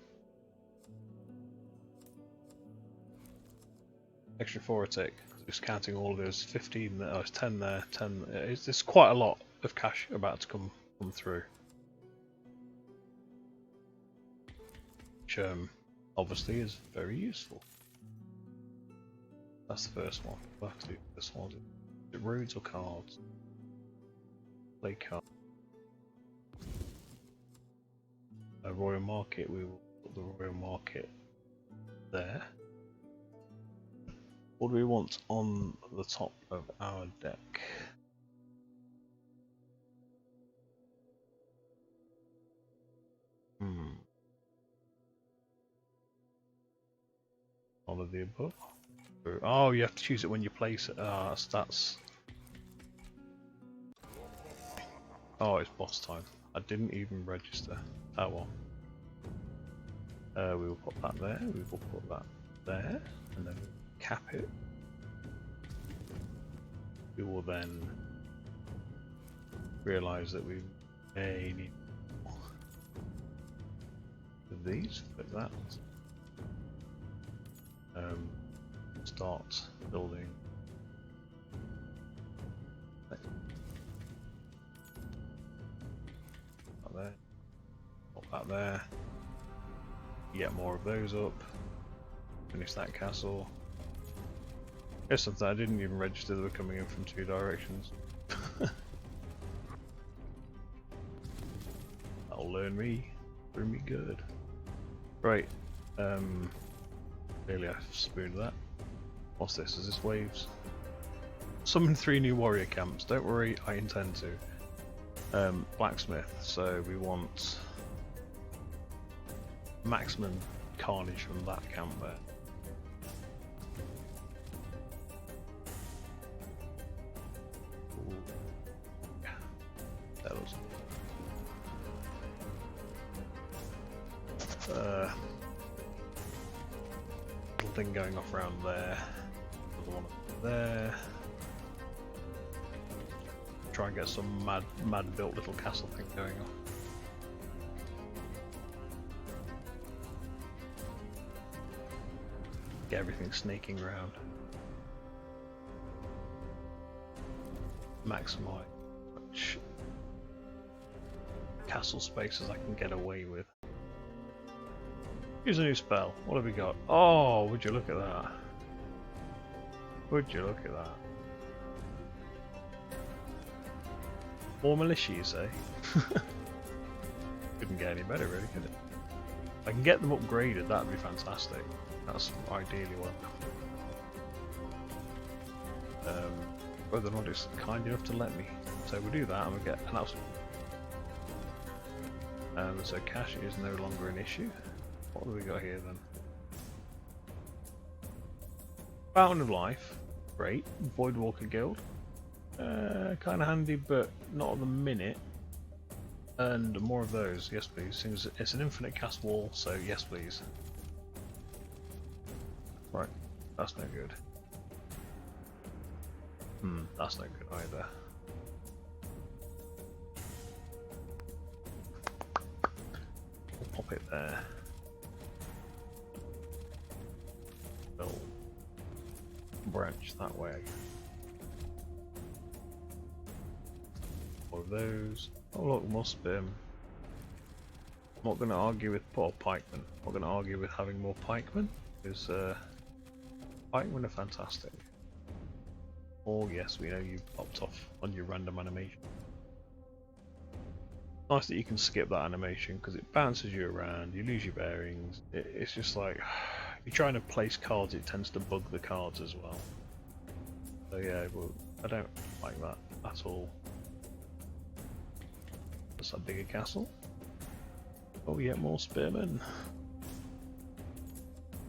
Extra 4 a tick, just counting all of those 15, oh it's 10 there, 10, it's quite a lot of cash about to come through. Which obviously is very useful. That's the first one. We'll have to do this one. Is it roads or cards? Play card. A Royal Market, we will put the Royal Market there. What do we want on the top of our deck? All of the above. Oh, you have to choose it when you place it. Ah, stats. Oh, it's boss time. I didn't even register. Oh well. We will put that there. We will put that there, and then cap it. We will then realise that we may need more of these. Put that. Start building. That there. Pop that there. Get more of those up. Finish that castle. Here's something I didn't even register that were coming in from 2 directions. That'll learn me good. Right. Clearly I've spooned that. What's this? Is this waves? Summon 3 new warrior camps. Don't worry, I intend to. Blacksmith. So we want maximum carnage from that camp there. Ooh. Yeah. That was. Little thing going off around there. Another one there. Try and get some mad built little castle thing going on. Get everything sneaking around. Maximize much castle space as I can get away with. Use a new spell. What have we got? Oh, would you look at that? Would you look at that? More militia, you say? Couldn't get any better, really, could it? If I can get them upgraded, that'd be fantastic. That's ideally what. Whether or not it's kind enough to let me. So we'll do that and we'll get an absolute. So cash is no longer an issue. What have we got here then? Fountain of Life. Great. Voidwalker Guild. Kind of handy, but not at the minute. And more of those, yes please. Seems it's an infinite cast wall, so yes please. Right, that's no good. That's no good either. We'll pop it there. We'll branch that way. More of those. Oh look, more sperm. I'm not going to argue with pikemen. I'm not going to argue with having more pikemen, because pikemen are fantastic. Oh yes, we know you popped off on your random animation. Nice that you can skip that animation because it bounces you around, you lose your bearings. It's just like, if you're trying to place cards, it tends to bug the cards as well. So yeah, well, I don't like that at all. That's a bigger castle. Oh yeah, more spearmen.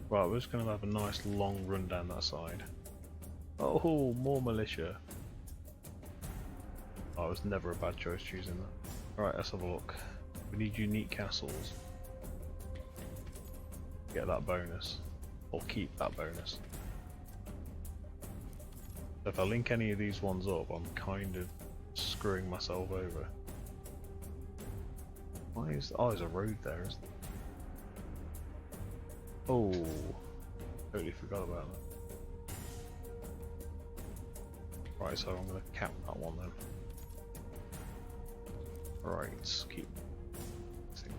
Right, we're just going to have a nice long run down that side. Oh, more militia. Oh, it was never a bad choice choosing that. Alright, let's have a look. We need unique castles. Get that bonus. Or keep that bonus. So if I link any of these ones up, I'm kind of screwing myself over. Why is... oh, there's a road there, isn't there? Oh, totally forgot about that. Right, so I'm going to cap that one then. Right, let's keep things.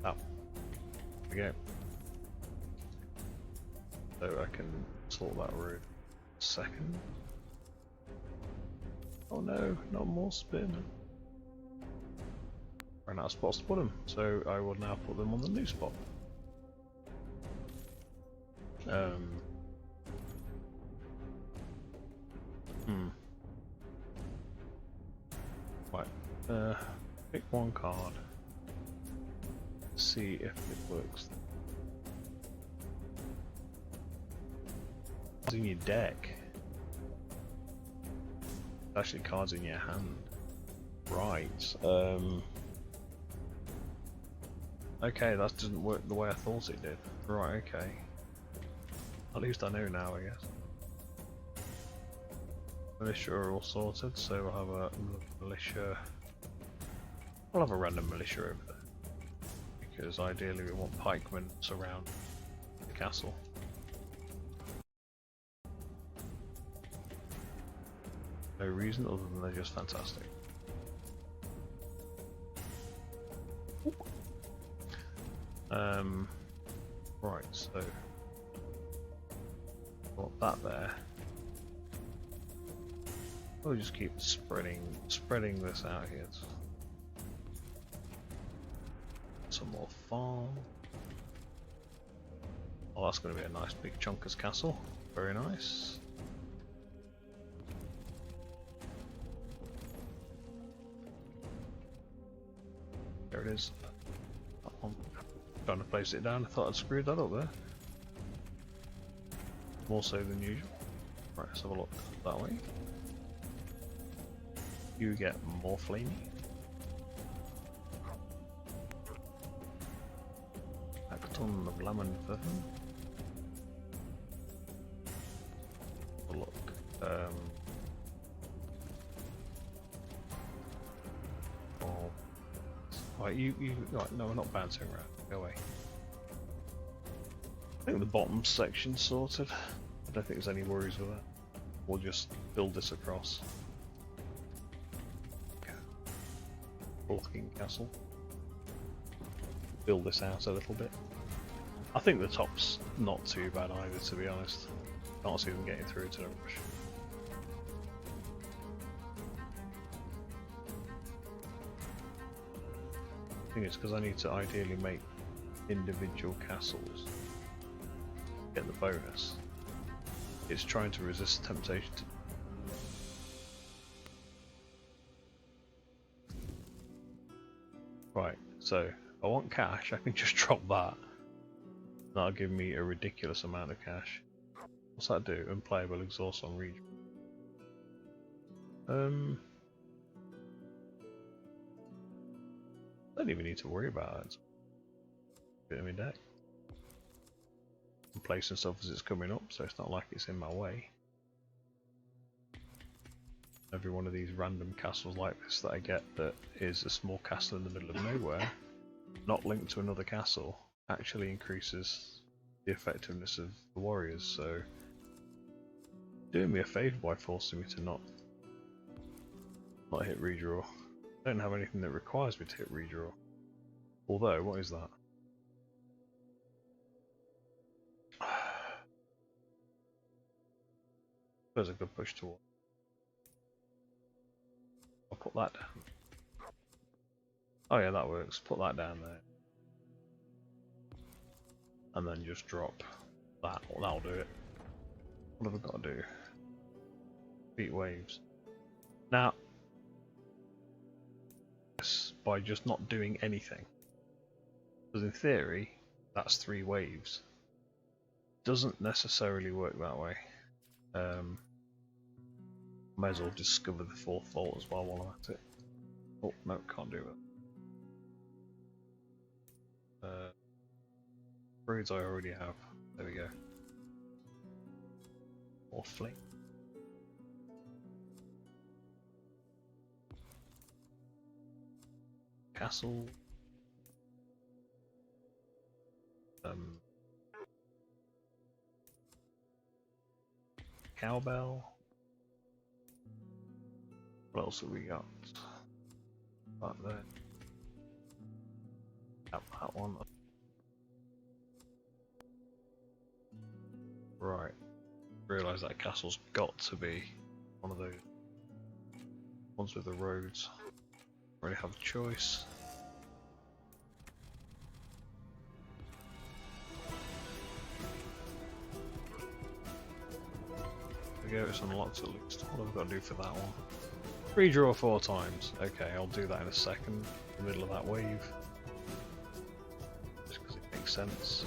Oh, there we go. So I can sort that road. Second. Oh no, not more spearmen. Ran out of spots to put them, so I will now put them on the new spot. Right, pick one card. See if it works. Cards in your deck. Actually, cards in your hand. Right. Okay, that doesn't work the way I thought it did. Right. Okay. At least I know now, I guess. Militia are all sorted, so we'll have a militia. We'll have a random militia over there. Because ideally we want pikemen surround the castle. No reason other than they're just fantastic. Right, so got that there. We'll just keep spreading this out here. Some more farm. Oh, that's going to be a nice big chunker's castle. Very nice. There it is. That one. Trying to place it down. I thought I'd screwed that up there. More so than usual. Right, let's have a look that way. You get more flamey. Ton of lemon for him. Look. Oh. Right, you right, no, we're not bouncing around. Go away. I think the bottom section's sorted. I don't think there's any worries with that. We'll just build this across. Okay. Blocking castle. Build this out a little bit. I think the top's not too bad either, to be honest. Can't see them getting through to the rush. I think it's because I need to ideally make individual castles get the bonus. It's trying to resist temptation to... Right, so if I want cash, I can just drop that. That'll give me a ridiculous amount of cash. What's that do? Unplayable exhaust on region. Don't even need to worry about it. Bit of my deck. I'm placing stuff as it's coming up, so it's not like it's in my way. Every one of these random castles like this that I get that is a small castle in the middle of nowhere, not linked to another castle, actually increases the effectiveness of the warriors, so doing me a favour by forcing me to not Not hit redraw. I don't have anything that requires me to hit redraw. Although, what is that? There's a good push toward. I'll put that down. Oh yeah, that works. Put that down there. And then just drop that. Well, that'll do it. What have I got to do? Beat waves. Now, by just not doing anything. Because in theory, that's 3 waves. Doesn't necessarily work that way. May as well discover the 4th vault as well while I'm at it. Oh, no, can't do it. Braids I already have. There we go. More flame. Castle. Cowbell. What else have we got? That there. That one. Right. Realise that castle's got to be one of those ones with the roads. Don't really have a choice. There we go, it's unlocked at least. What have I got to do for that one? Redraw 4 times. Okay, I'll do that in a second. In the middle of that wave. Just because it makes sense.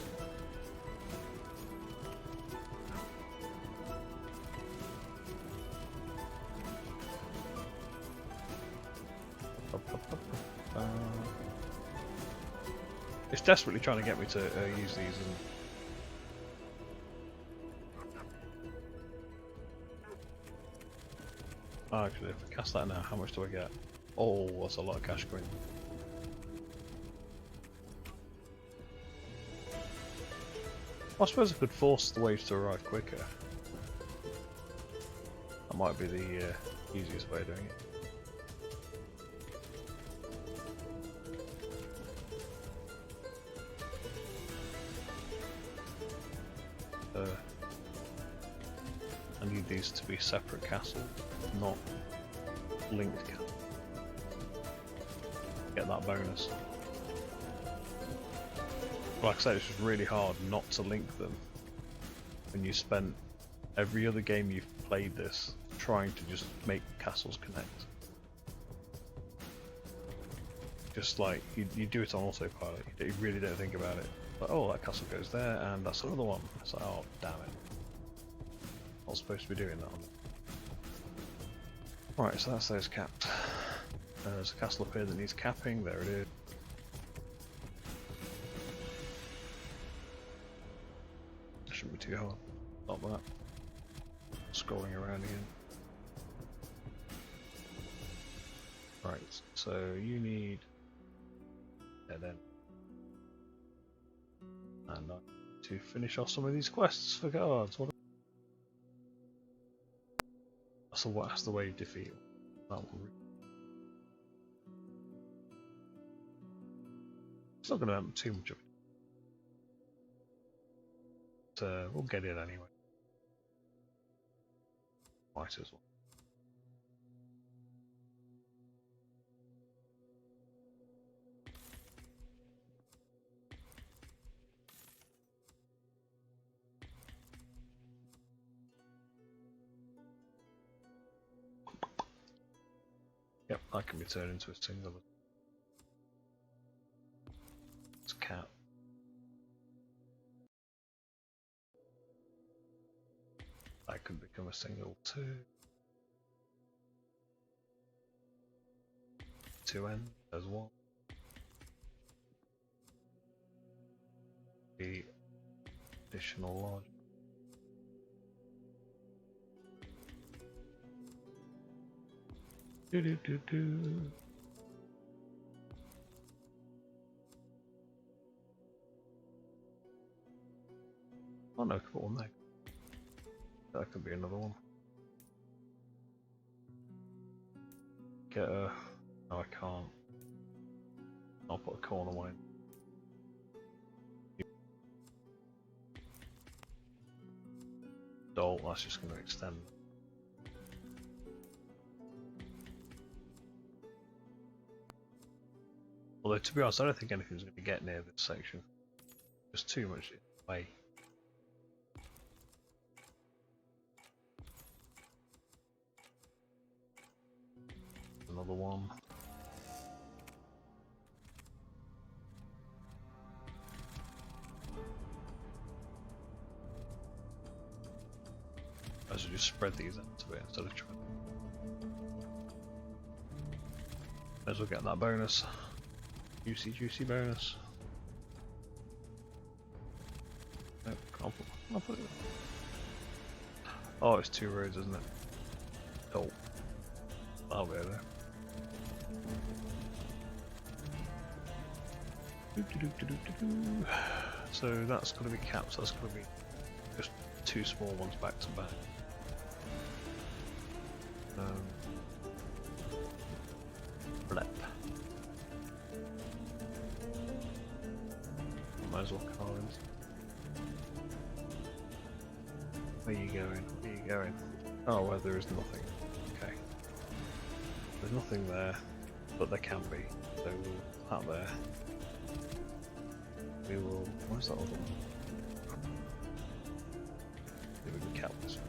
It's desperately trying to get me to use these. Oh, actually, if I cast that now, how much do I get? Oh, that's a lot of cash going. I suppose I could force the waves to arrive quicker. That might be the easiest way of doing it. I need these to be separate castles, not linked castles. Get that bonus. Like I said, it's just really hard not to link them when you spent every other game you've played this trying to just make castles connect. Just like you do it on autopilot, you really don't think about it. Like, oh, that castle goes there, and that's another one. It's like, oh, damn it. I was supposed to be doing that. Right, so that's those capped. There's a castle up here that needs capping. There it is. Shouldn't be too hard. Stop that. Scrolling around again. Right, so you need... Yeah, then. And to finish off some of these quests for guards. What? So what's the wave defeat? That one. It's not going to happen too much of it. But, we'll get it anyway. Might as well. Yep, that can be turned into a single. It's a cat. That could become a single too. 2N, there's one. The additional lodge. Do. Oh no, I could put one there. That could be another one. get a... No, I can't. I'll put a corner one in. Dolt, that's just going to extend. Although, to be honest, I don't think anything's going to get near this section. There's too much in the way. Another one. I should just spread these out a bit instead of trying. May as well get that bonus. Juicy bonus. Nope, I'll put it there. Oh, it's 2 roads, isn't it? Oh. I'll go there. So that's going to be capped, so that's going to be just 2 small ones back to back. Blep. Might as well car in. Where are you going? Where are you going? Oh, well, there is nothing. Okay. There's nothing there, but there can be. So we'll that there. We will. Where's that other one? See if we can cap this one.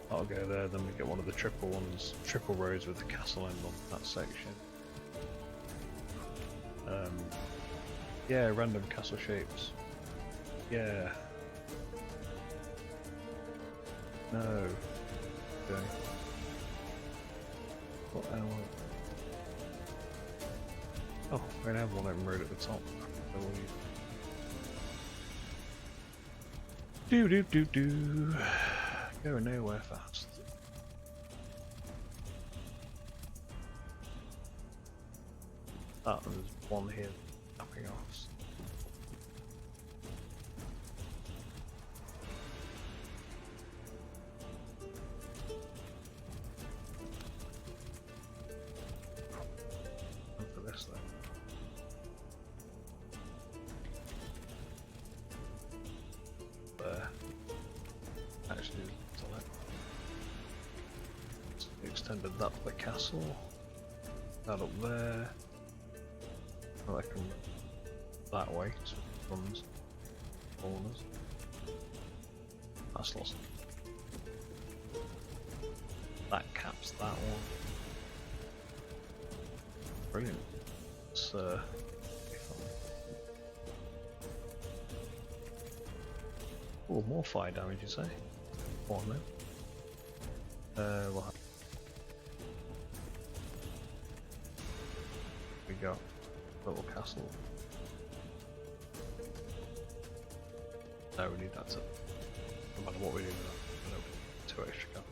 I'll go there, then we get one of the triple ones, triple roads with the castle end on that section. Yeah, random castle shapes. Yeah. No. Okay. What hour? Oh, we're gonna have one open road at the top. Do. Going nowhere fast. That there's one here tapping off. And for this though. There. Actually, extended that to the castle. That up there. I can that way, so it runs corners. That's lost. That caps that one. Brilliant. It's be fun. Oh, more fire damage, you say? One then. We'll have we got little castle. No, we need that to. No matter what we do with that, 2 extra car.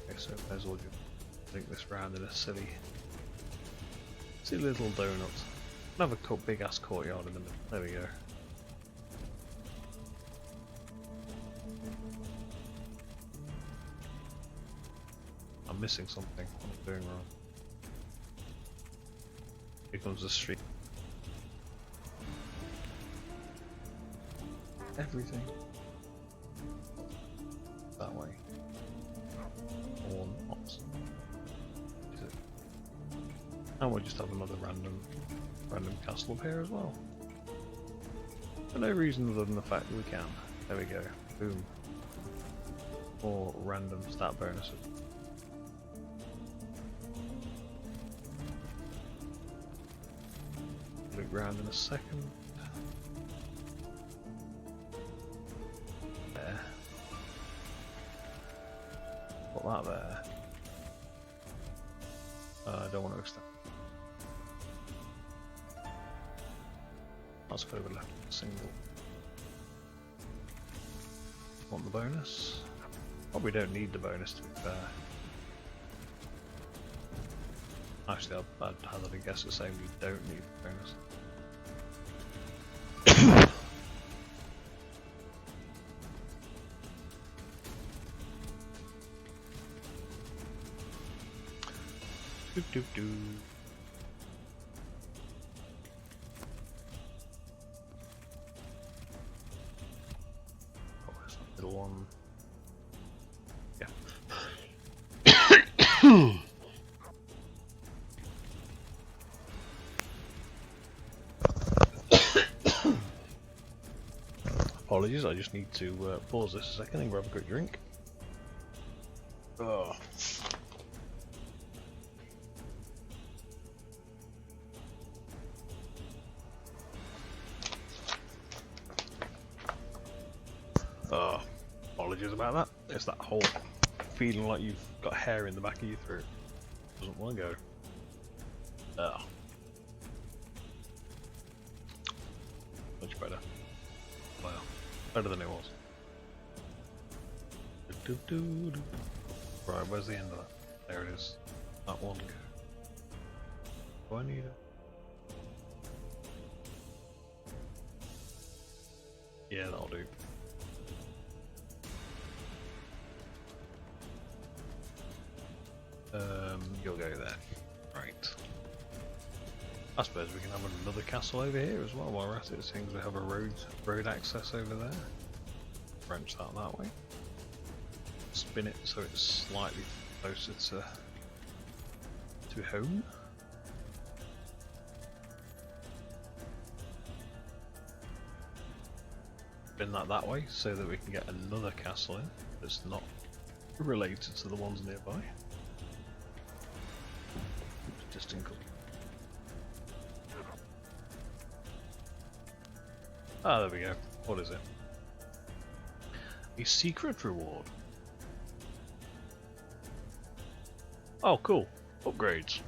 Okay, so may as well just link this round in a silly little donut. Another big ass courtyard in the middle. There we go. I'm missing something. What am I doing wrong? Here comes the street. Everything. That way. Or not. Is it? And we'll just have another random castle up here as well. For no reason other than the fact that we can. There we go. Boom. Or random stat bonuses. Look round in a second. There. Put that there. I don't want to extend. Let's go over left single. Want the bonus? Probably don't need the bonus to be fair. Actually, I'd hazard a guess to say we don't need a bonus. Doop doop doo. Oh, where's that little one? Yeah. Apologies, I just need to pause this a second and grab a quick drink. Oh. Oh, apologies about that. It's that whole feeling like you've got hair in the back of your throat. Doesn't want to go. Oh. Much better. Wow. Better than it was. Right, where's the end of that? There it is. That one go. Do I need it? Yeah, that'll do. You'll go there. Right. I suppose we can have another castle over here as well while we're at it. It seems we have a road access over there. Branch that way. Spin it so it's slightly closer to home. Spin that way so that we can get another castle in that's not related to the ones nearby. Just in. Ah, there we go. What is it? A secret reward. Oh, cool. Upgrades.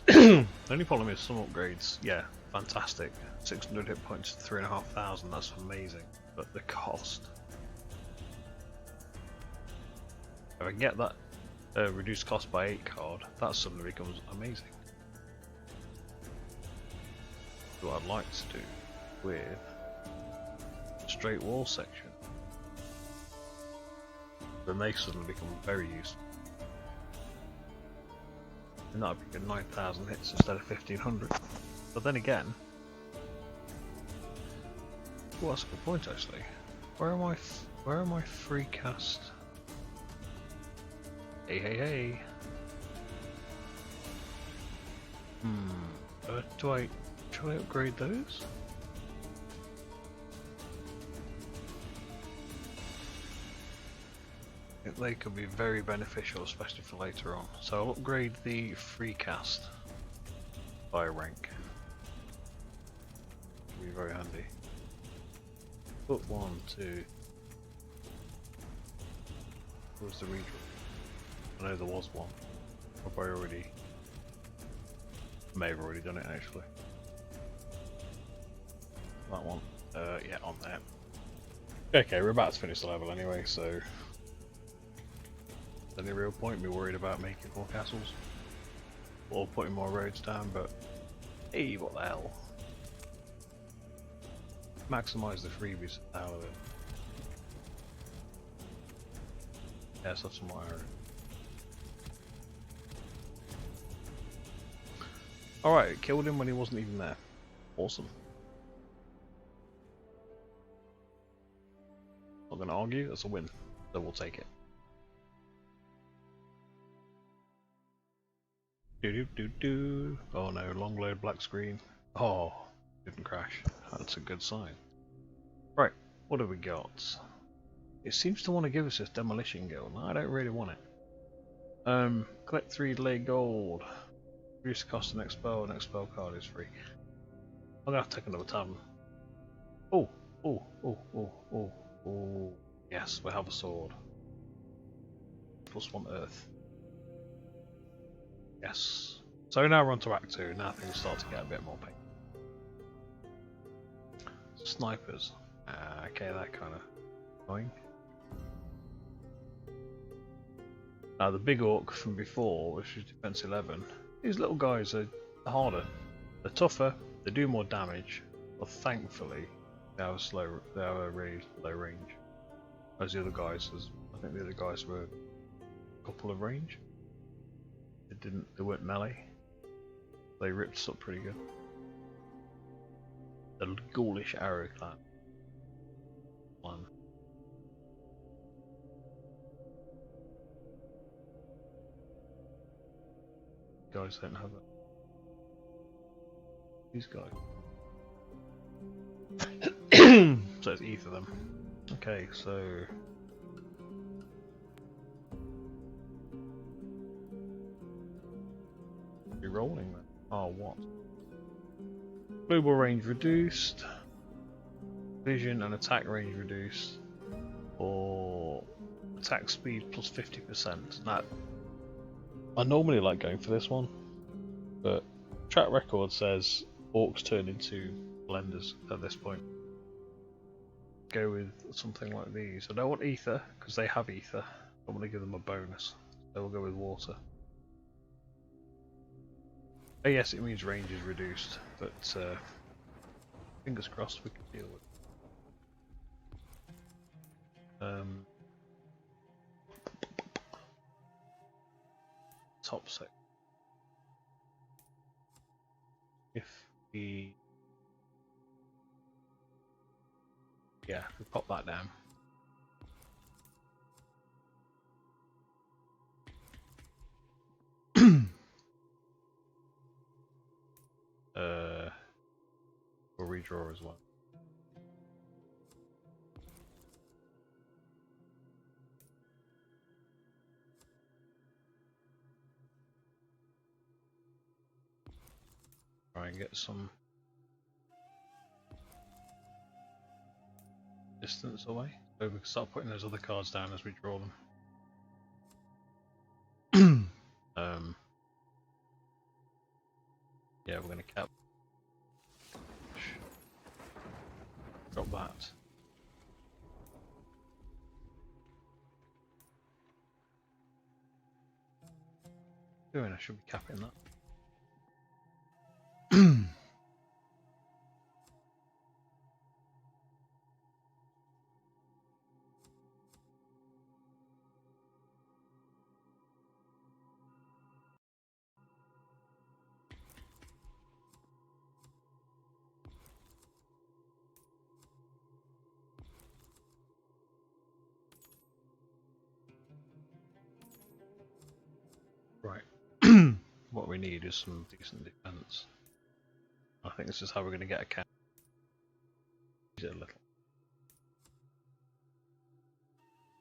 The only problem is some upgrades. Yeah, fantastic. 600 hit points, 3,500. That's amazing. But the cost. If I can get that reduced cost by 8 card, that suddenly becomes amazing. What I'd like to do with straight wall section, then they suddenly become very useful. And that would be 9,000 hits instead of 1,500. But then again, well, that's a good point actually. Where are my free cast? Hey. Should I upgrade those? They could be very beneficial, especially for later on. So I'll upgrade the free cast by rank. It'll be very handy. Put 1, 2. Where's the redraw? I know there was one. Have I already? May have already done it actually. That one. Yeah, on there. Okay, we're about to finish the level anyway, so any real point me worried about making more castles or putting more roads down, but hey, what the hell? Maximise the freebies out of it. Yes, that's some iron. Alright, killed him when he wasn't even there. Awesome. Not gonna argue, that's a win, so we'll take it. Do. Oh no, long load black screen. Oh, didn't crash. That's a good sign. Right, what have we got? It seems to want to give us this demolition guild. I don't really want it. Collect 3 delay gold. Reduce the cost of next spell card is free. I'm gonna have to take another tavern. Oh. Yes, we have a sword. +1 earth. Yes. So now we're on to Act 2, now things start to get a bit more pain. Snipers. Okay, that kind of annoying. Now the big orc from before, which was defense 11, These little guys are harder. They're tougher. They do more damage, but thankfully they have a really low range. As the other guys, I think the other guys were a couple of range. They weren't melee. They ripped us up pretty good. The ghoulish arrow clan. One. Guys don't have it. These guys. So it's either of them. Okay, so you're rolling then. Oh, what? Global range reduced. Vision and attack range reduced. Or attack speed plus 50%. Now, I normally like going for this one, but track record says orcs turn into blenders at this point. Go with something like these. I don't want ether because they have ether. I want to give them a bonus, so we'll go with water. Oh yes, it means range is reduced, but fingers crossed we can deal with it. Top sec. If we pop that down. We'll redraw as well. Try and get some distance away, so we can start putting those other cards down as we draw them. Yeah, we're going to cap. Drop that. Doing, I should be capping that. Right. What we need is some decent defense. I think this is how we're going to get a cap. Use it a little.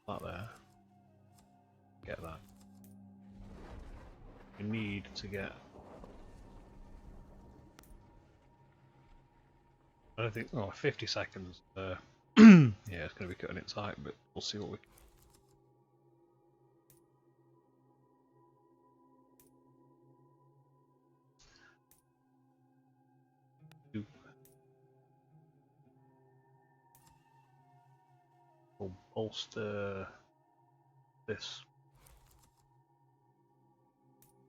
That there. Get that. We need to get. I don't think. Oh, 50 seconds. Yeah, it's going to be cutting it tight, but we'll see what we can. We'll bolster this,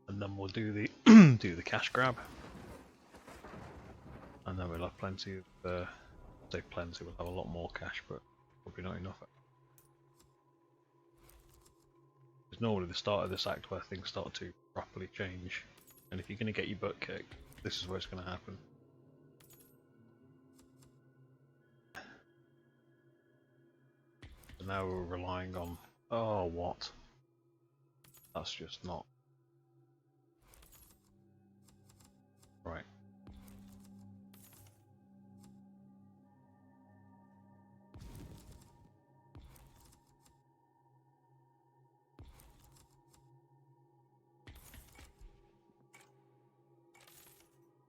and then we'll do the do the cash grab, and then we'll have plenty of. Say plenty. We'll have a lot more cash, but probably not enough. It's normally the start of this act where things start to properly change, and if you're going to get your butt kicked, this is where it's going to happen. So now we're relying on. Oh, what? That's just not right.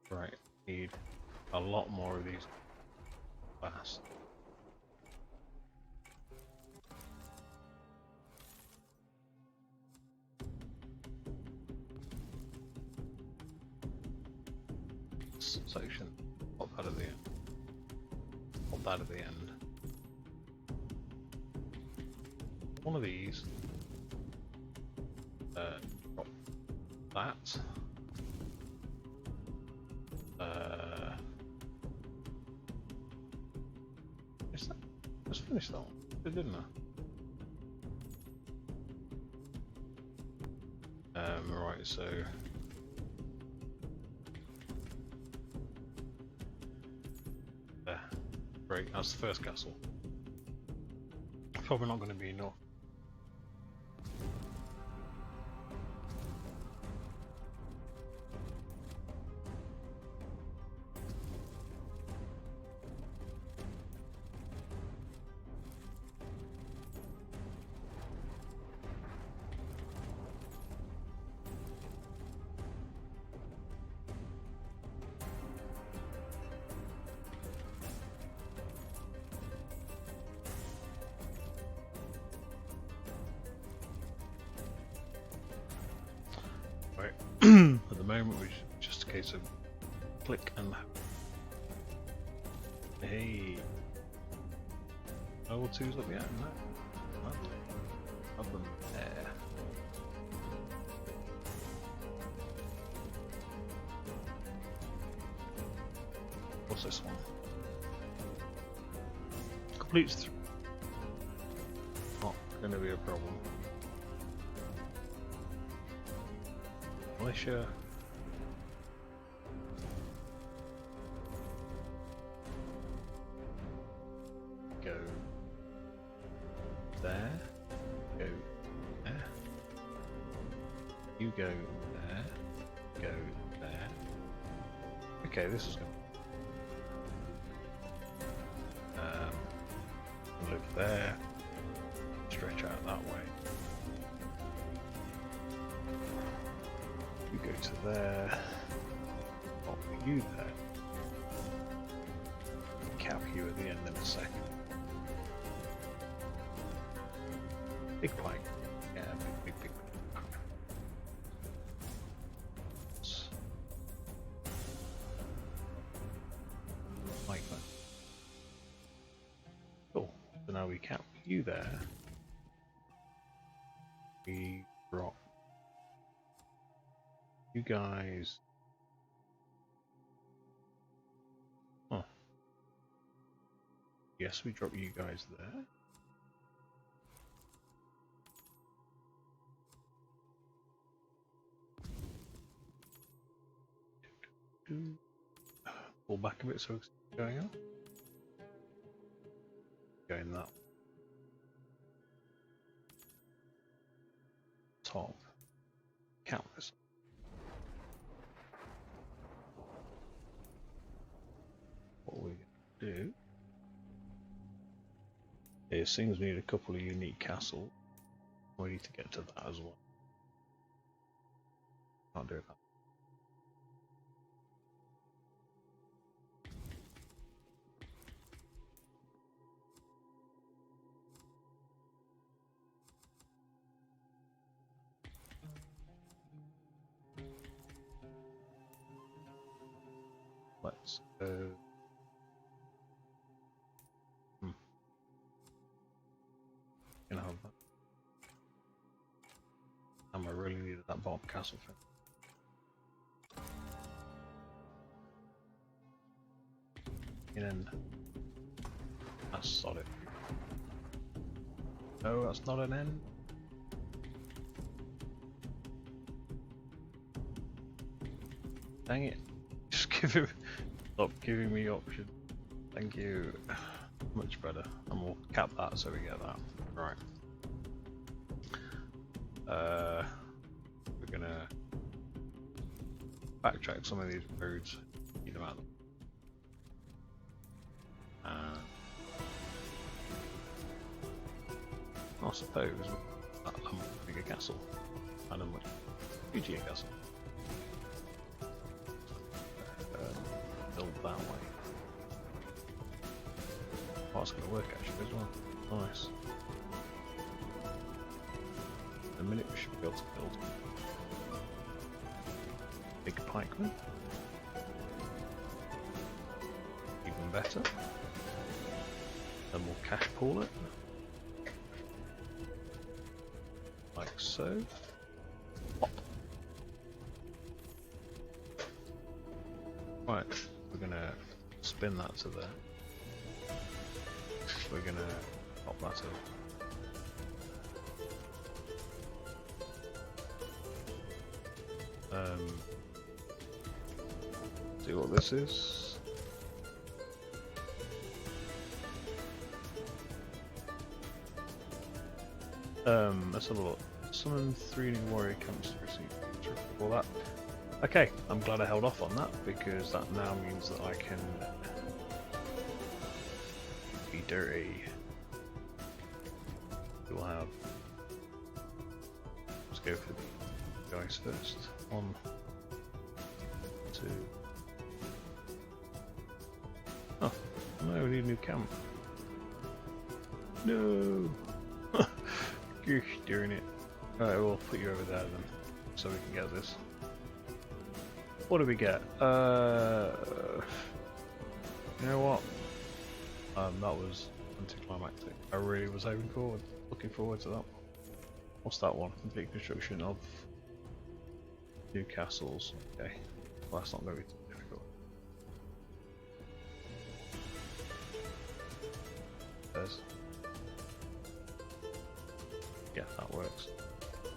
Right, need a lot more of these fast. Section, pop that at the end. Pop that at the end. One of these. Drop that. Is that? Let's finish that one. Didn't I? Right, so there. Great, that's the first castle. Probably not going to be enough. At the moment, we're just a case of click and hey, level 2's up yet? No, up and there. What's this one? Completes. Not going to be a problem. Militia. Go there. Go there. You go there. Go there. Okay, this is going to live there. Stretch out that way. You go to there, pop you there, cap you at the end in a second. Big plank, yeah, big. Like that. Cool, so now we cap you there. We drop you guys. Oh. Yes, we drop you guys there. Pull back a bit so it's going up. Going that top. Count this. What we're going to do is, seems we need a couple of unique castles. We need to get to that as well. Can't do that. Let's go. Gonna have that. And I really needed that bottom castle thing. And that's solid. No, that's not an end. Dang it. Just stop giving me options. Thank you. Much better. And we'll cap that so we get that. Right. We're gonna backtrack some of these roads, get them out. I suppose a much bigger castle and a much huger castle. Build that way. Oh, it's going to work actually as well. Nice. In a minute we should be able to build big pikemen. Even better. Then we'll cash pool it. Like so. Pop. Right, we're going to spin that to there. we're gonna pop that in. See what this is. Let's have a look. Summon 3 new warrior camps to receive all that. Okay, I'm glad I held off on that because that now means that I can be dirty. We'll have. Let's go for the guys first. 1, 2. Oh, no, we need a new camp. No! Gosh, darn it. Alright, we'll put you over there then, so we can get this. What do we get? You know what? That was anticlimactic. I really was looking forward to that. What's that one? Complete construction of new castles. Okay, well, that's not going to be too difficult. There's. Yeah, that works. I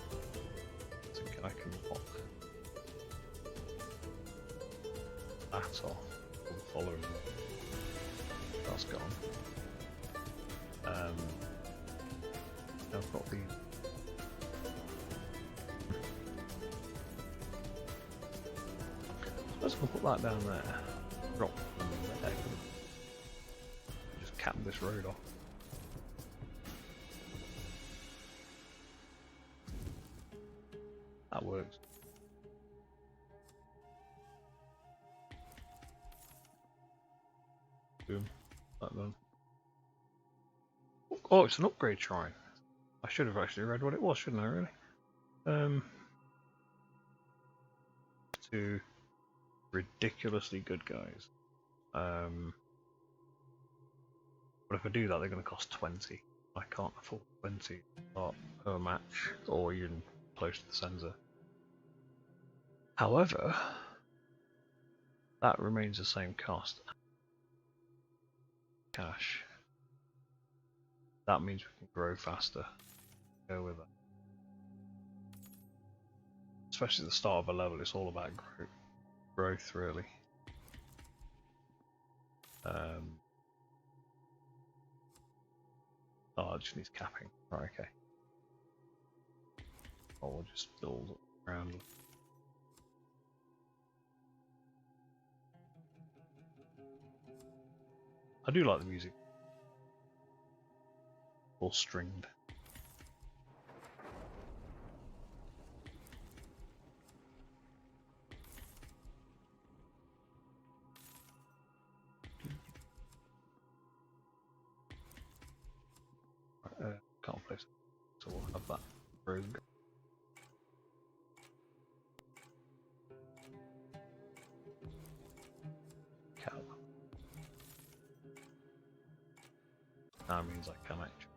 think I can lock that off. Following that's gone. I've got the. Let's go put that down there. Drop them there. Just cap this road off. That works. Boom. That done. Oh, it's an upgrade shrine. I should have actually read what it was, shouldn't I, really? To ridiculously good guys. But if I do that, they're going to cost 20. I can't afford 20 per match, or even close to the sensor. However, that remains the same cost. Cash. That means we can grow faster. Go with it. Especially at the start of a level, it's all about growth, really. Oh, it just needs capping. Right, okay. Oh, we'll just build around. I do like the music. All stringed. Can't place it, so we'll have that rogue. Cow. That means I can actually.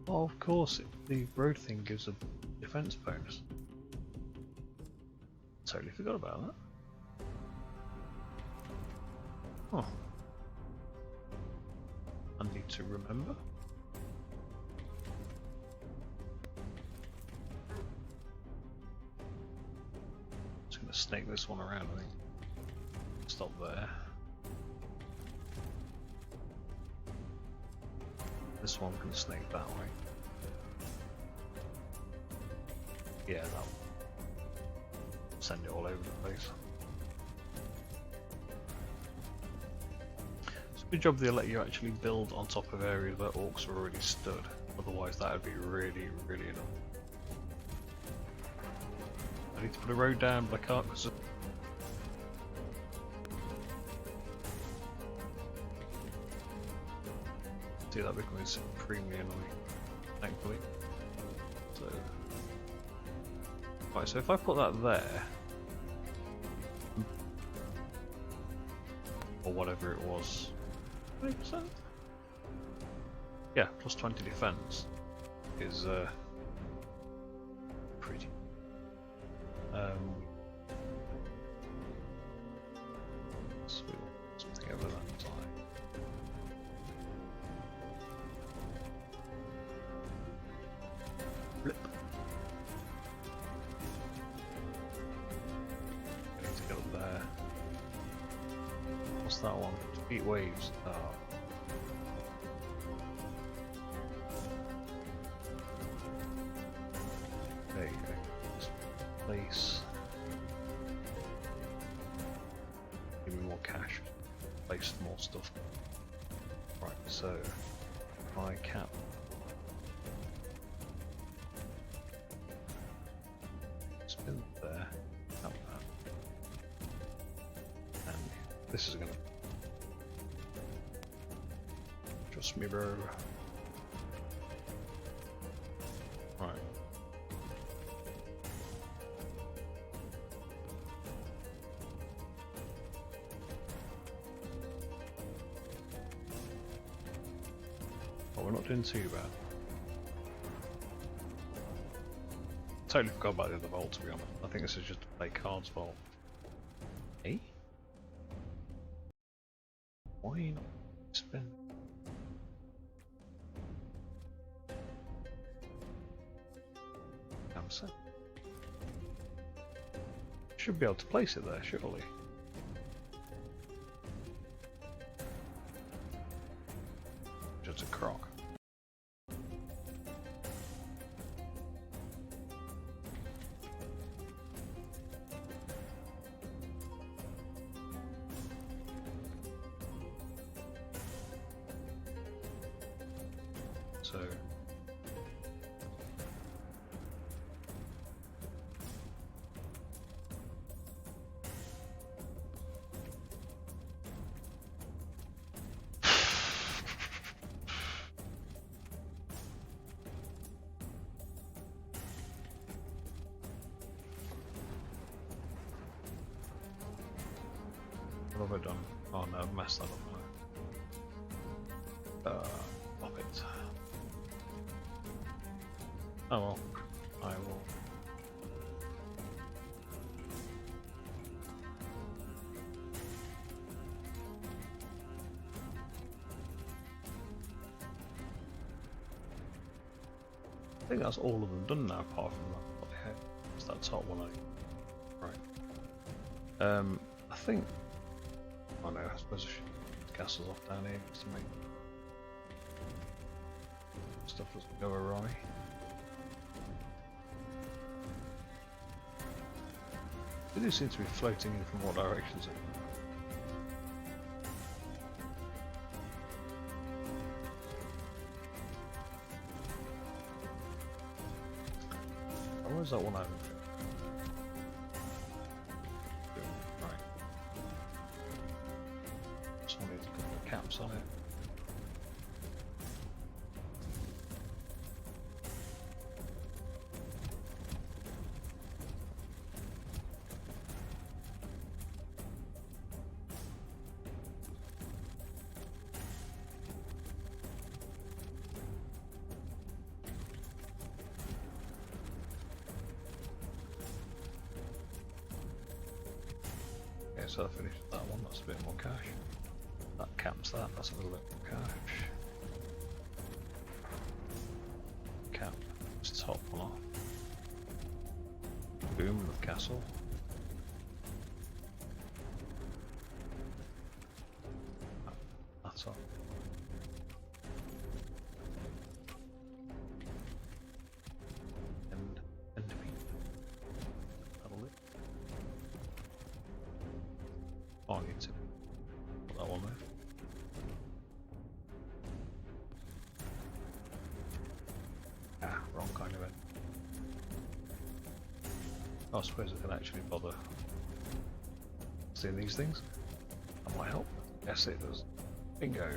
Oh, of course, the road thing gives a defense bonus. Totally forgot about that. Oh. I need to remember. Just gonna snake this one around, I think. Stop there. This one can snake that way. Yeah, that one. Send it all over the place. It's a good job they let you actually build on top of areas where orcs are already stood. Otherwise that would be really, really annoying. I need to put a road down, but I can't because see that becomes supremely annoying, thankfully. So Right, so if I put that there, or whatever it was, 20%? Yeah, plus 20 defense is pretty. So we want something over that side. Flip. Need to go there. What's that one? Defeat waves. Oh. There you go. Just place. Give me more cash. Place more stuff. Right, so my cap. Spin there. Cap that. And this is gonna trust me, bro. Right. We're not doing too bad. Totally forgot about the other vault, to be honest. I think this is just a play cards vault. Eh? Why not spin? Cancel. Should be able to place it there, surely. Just a crock. So what have I done? Oh no, I've messed that up. Pop it. Oh well, I will. I think that's all of them done now, apart from that. What the heck? It's that top one. Right. I think. Oh no, I suppose I should get the castles off down here just to make stuff doesn't go awry. They do seem to be floating in from what directions? Oh, where's that one over? Right. Just wanted to put the caps on it. So I finished that one, that's a bit more cash. That caps that, that's a little bit more cash. Cap, this top one off. Boom, the castle. That's off. And me. That'll it. Oh, I need to put that one there. Ah, wrong kind of it. I suppose I can actually bother seeing these things. That might help. Yes, it does. Bingo.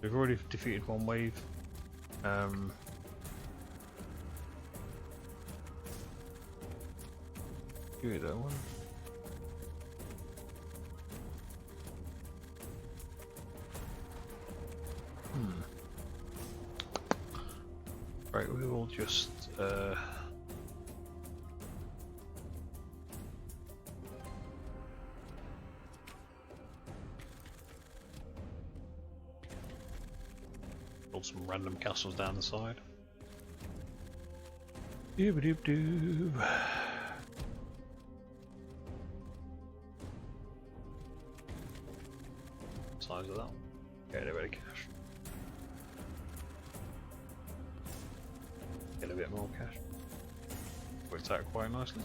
We've already defeated one wave. Give it that one. Right, we will just build some random castles down the side. Doob-a-doob-doob. Size of that one. Get a bit of cash. Get a bit more cash. Worked out quite nicely.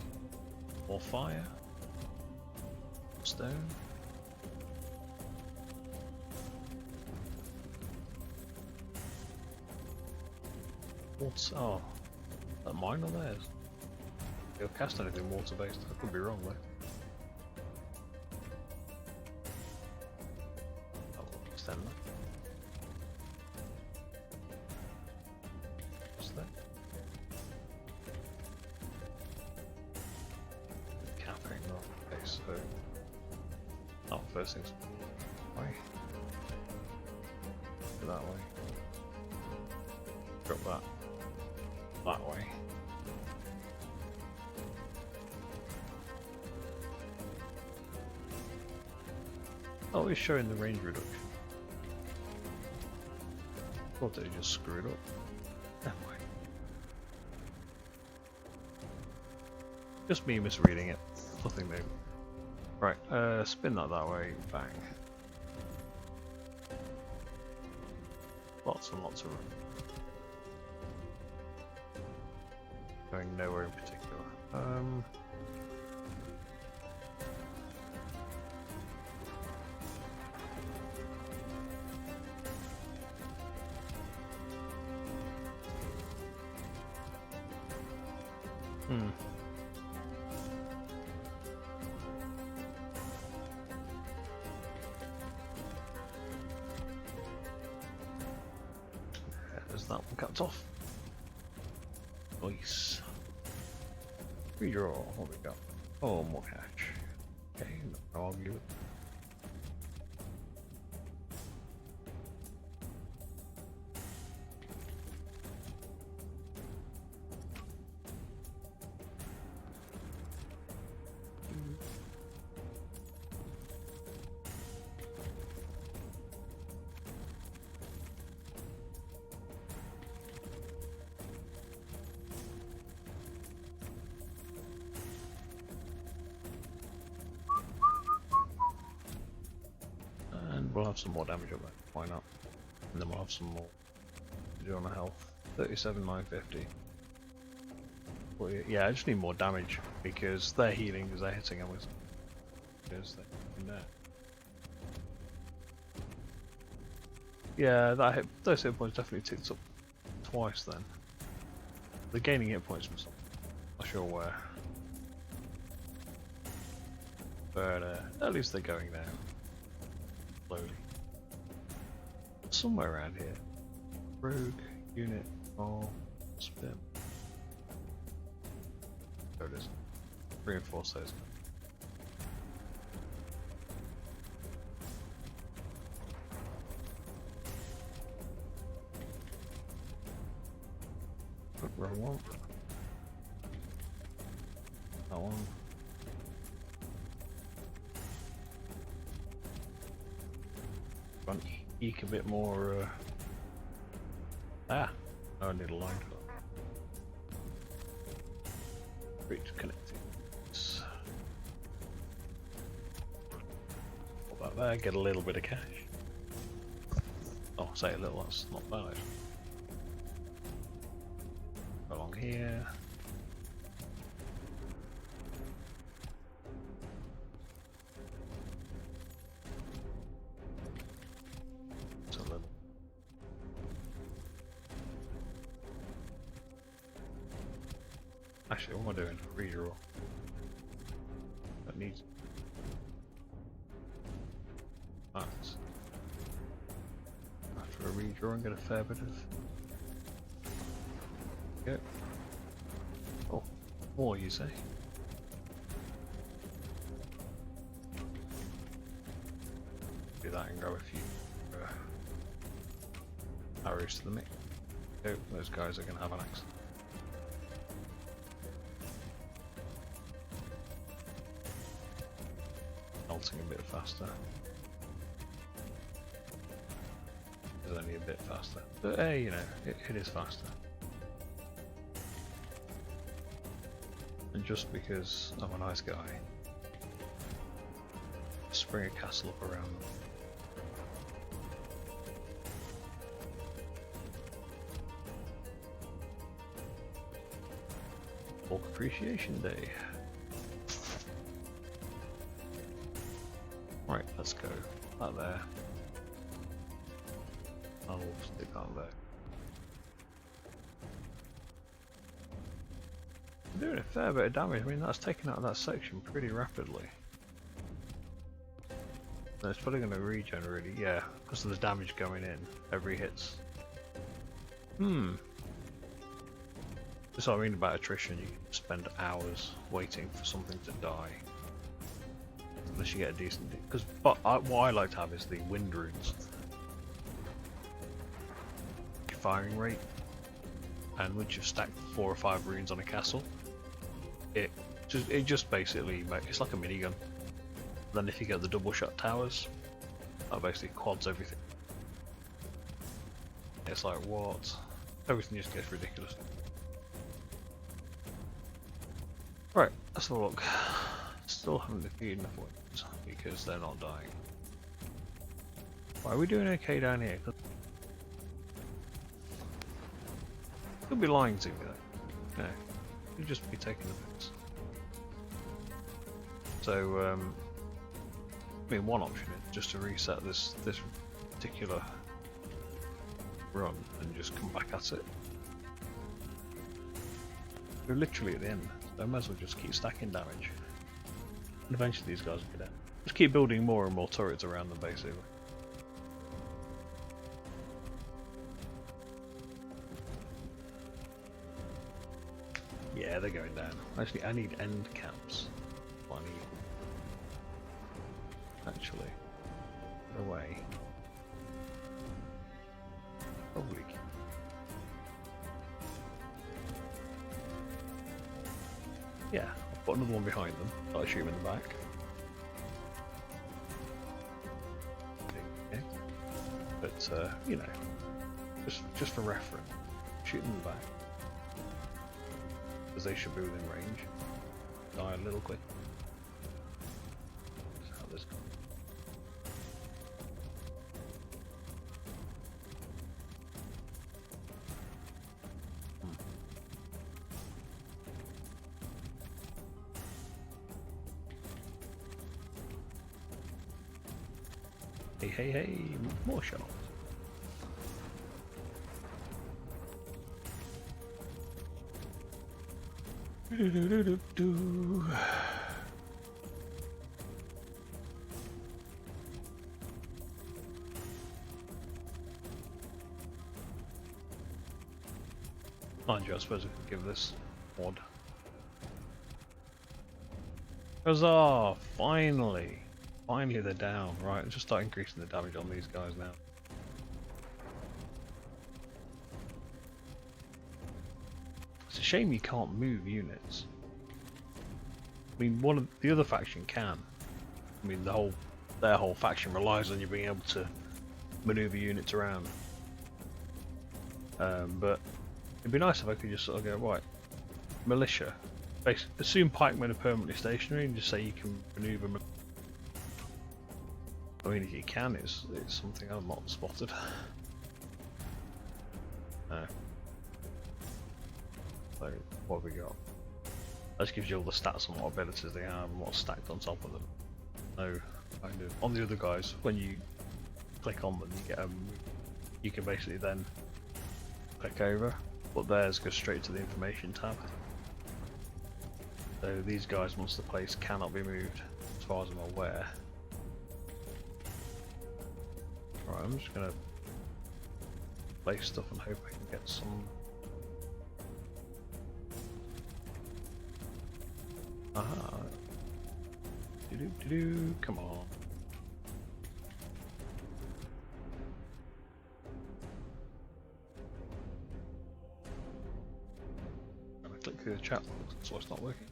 More fire. Stone. What's that mine or theirs? You'll cast anything water based. I could be wrong though. I'll extend that. What's that? Capping, not okay, so first things way. Go that way. Drop that. That way. Oh, it's showing the range reduction. Thought they just screwed up. Never mind. Just me misreading it. Nothing new. Right, spin that way. Bang. Lots and lots of room. Going nowhere in particular. There's that one capped off. Nice. Redraw, what we got? Oh, more cash. Okay, no argue it. We'll have some more damage up there, why not? And then we'll have some more to do on the health. 37,950. Well, yeah, I just need more damage because they're healing because they're hitting them with. Because they're in there. Yeah, those hit points definitely ticked up twice then. They're gaining hit points from something. Not sure where. But at least they're going down. Slowly. Somewhere around here. Rogue, unit, spin. There it is. Reinforce those. Wrong one. That one. Eke a bit more. I need a line for that. Reach connecting. What about there? Get a little bit of cash. Oh, say a little. That's not bad. Along here. Actually, what am I doing? Redraw. That needs. That's. I have to redrawing at a fair bit of. Yep. Oh, more you say? Do that and go a few arrows to the mix. Oh, those guys are going to have an axe. Melting a bit faster. It's only a bit faster, but hey, you know, it is faster. And just because I'm a nice guy, spring a castle up around them. Folk Appreciation Day. Right, let's go. That there. I'll stick that there. I'm doing a fair bit of damage. I mean, that's taken out of that section pretty rapidly. And it's probably going to regen really, yeah, because of the damage going in. Every hits. That's what I mean about attrition. You can spend hours waiting for something to die. Unless you get a decent... Because what I like to have is the wind runes. Firing rate. And once you've stacked 4 or 5 runes on a castle, it just basically... It's like a minigun. Then if you get the double shot towers, that basically quads everything. It's like, what? Everything just gets ridiculous. Right, let's have a look. Still haven't defeated enough weapons because they're not dying. Why are we doing okay down here? Could be lying to me though. No, could just be taking the piss. So, I mean, one option is just to reset this particular run and just come back at it. We're literally at the end, so I might as well just keep stacking damage. And eventually these guys will get out. Just keep building more and more turrets around them, basically. Yeah, they're going down. Actually, I need end camps. What I need. Actually. Get away. Holy cow. Yeah, I've got another one behind them. I'll shoot him in the back. Okay. But, you know, just for reference, shoot them in the back. Because they should be within range. Die a little quick. That's how this goes. Hey, more shots. Mind you, I suppose we could give this mod. Huzzah! Finally! Finally they're down. Right, let's just start increasing the damage on these guys now. It's a shame you can't move units. I mean, the other faction can. I mean, their whole faction relies on you being able to maneuver units around. But it'd be nice if I could just sort of go, right, militia. Basically, assume pikemen are permanently stationary and just say you can maneuver. I mean, if you can, it's something I've not spotted. No. So, what have we got? That just gives you all the stats on what abilities they have and what's stacked on top of them. No, kind of. On the other guys, when you click on them, you get you can basically then click over, but theirs goes straight to the information tab. So these guys, once the place cannot be moved, as far as I'm aware. Right, I'm just gonna place stuff and hope I can get some. Aha. Come on. I'm gonna click through the chat box, that's why it's not working.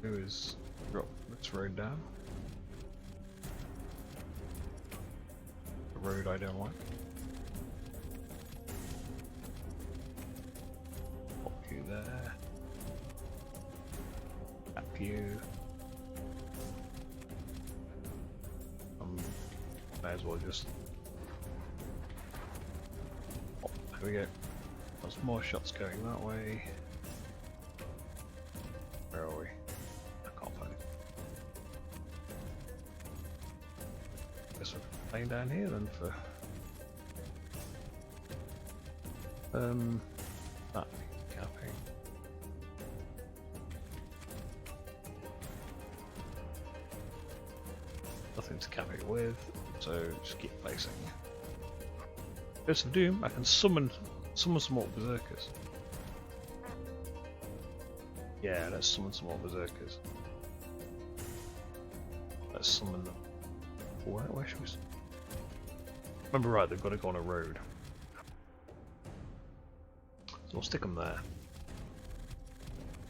Who is drop this road down? The road I don't like. Pop you there. Tap you. May as well just. Oh, here we go. There's more shots going that way. Where are we? I can't find it. Guess we're playing down here then for. That capping. Nothing to cap it with, so just keep placing. Ghost of Doom, I can summon some more berserkers. Yeah, let's summon some more berserkers. Let's summon them. Where should we? Remember right, they've got to go on a road. So we'll stick them there.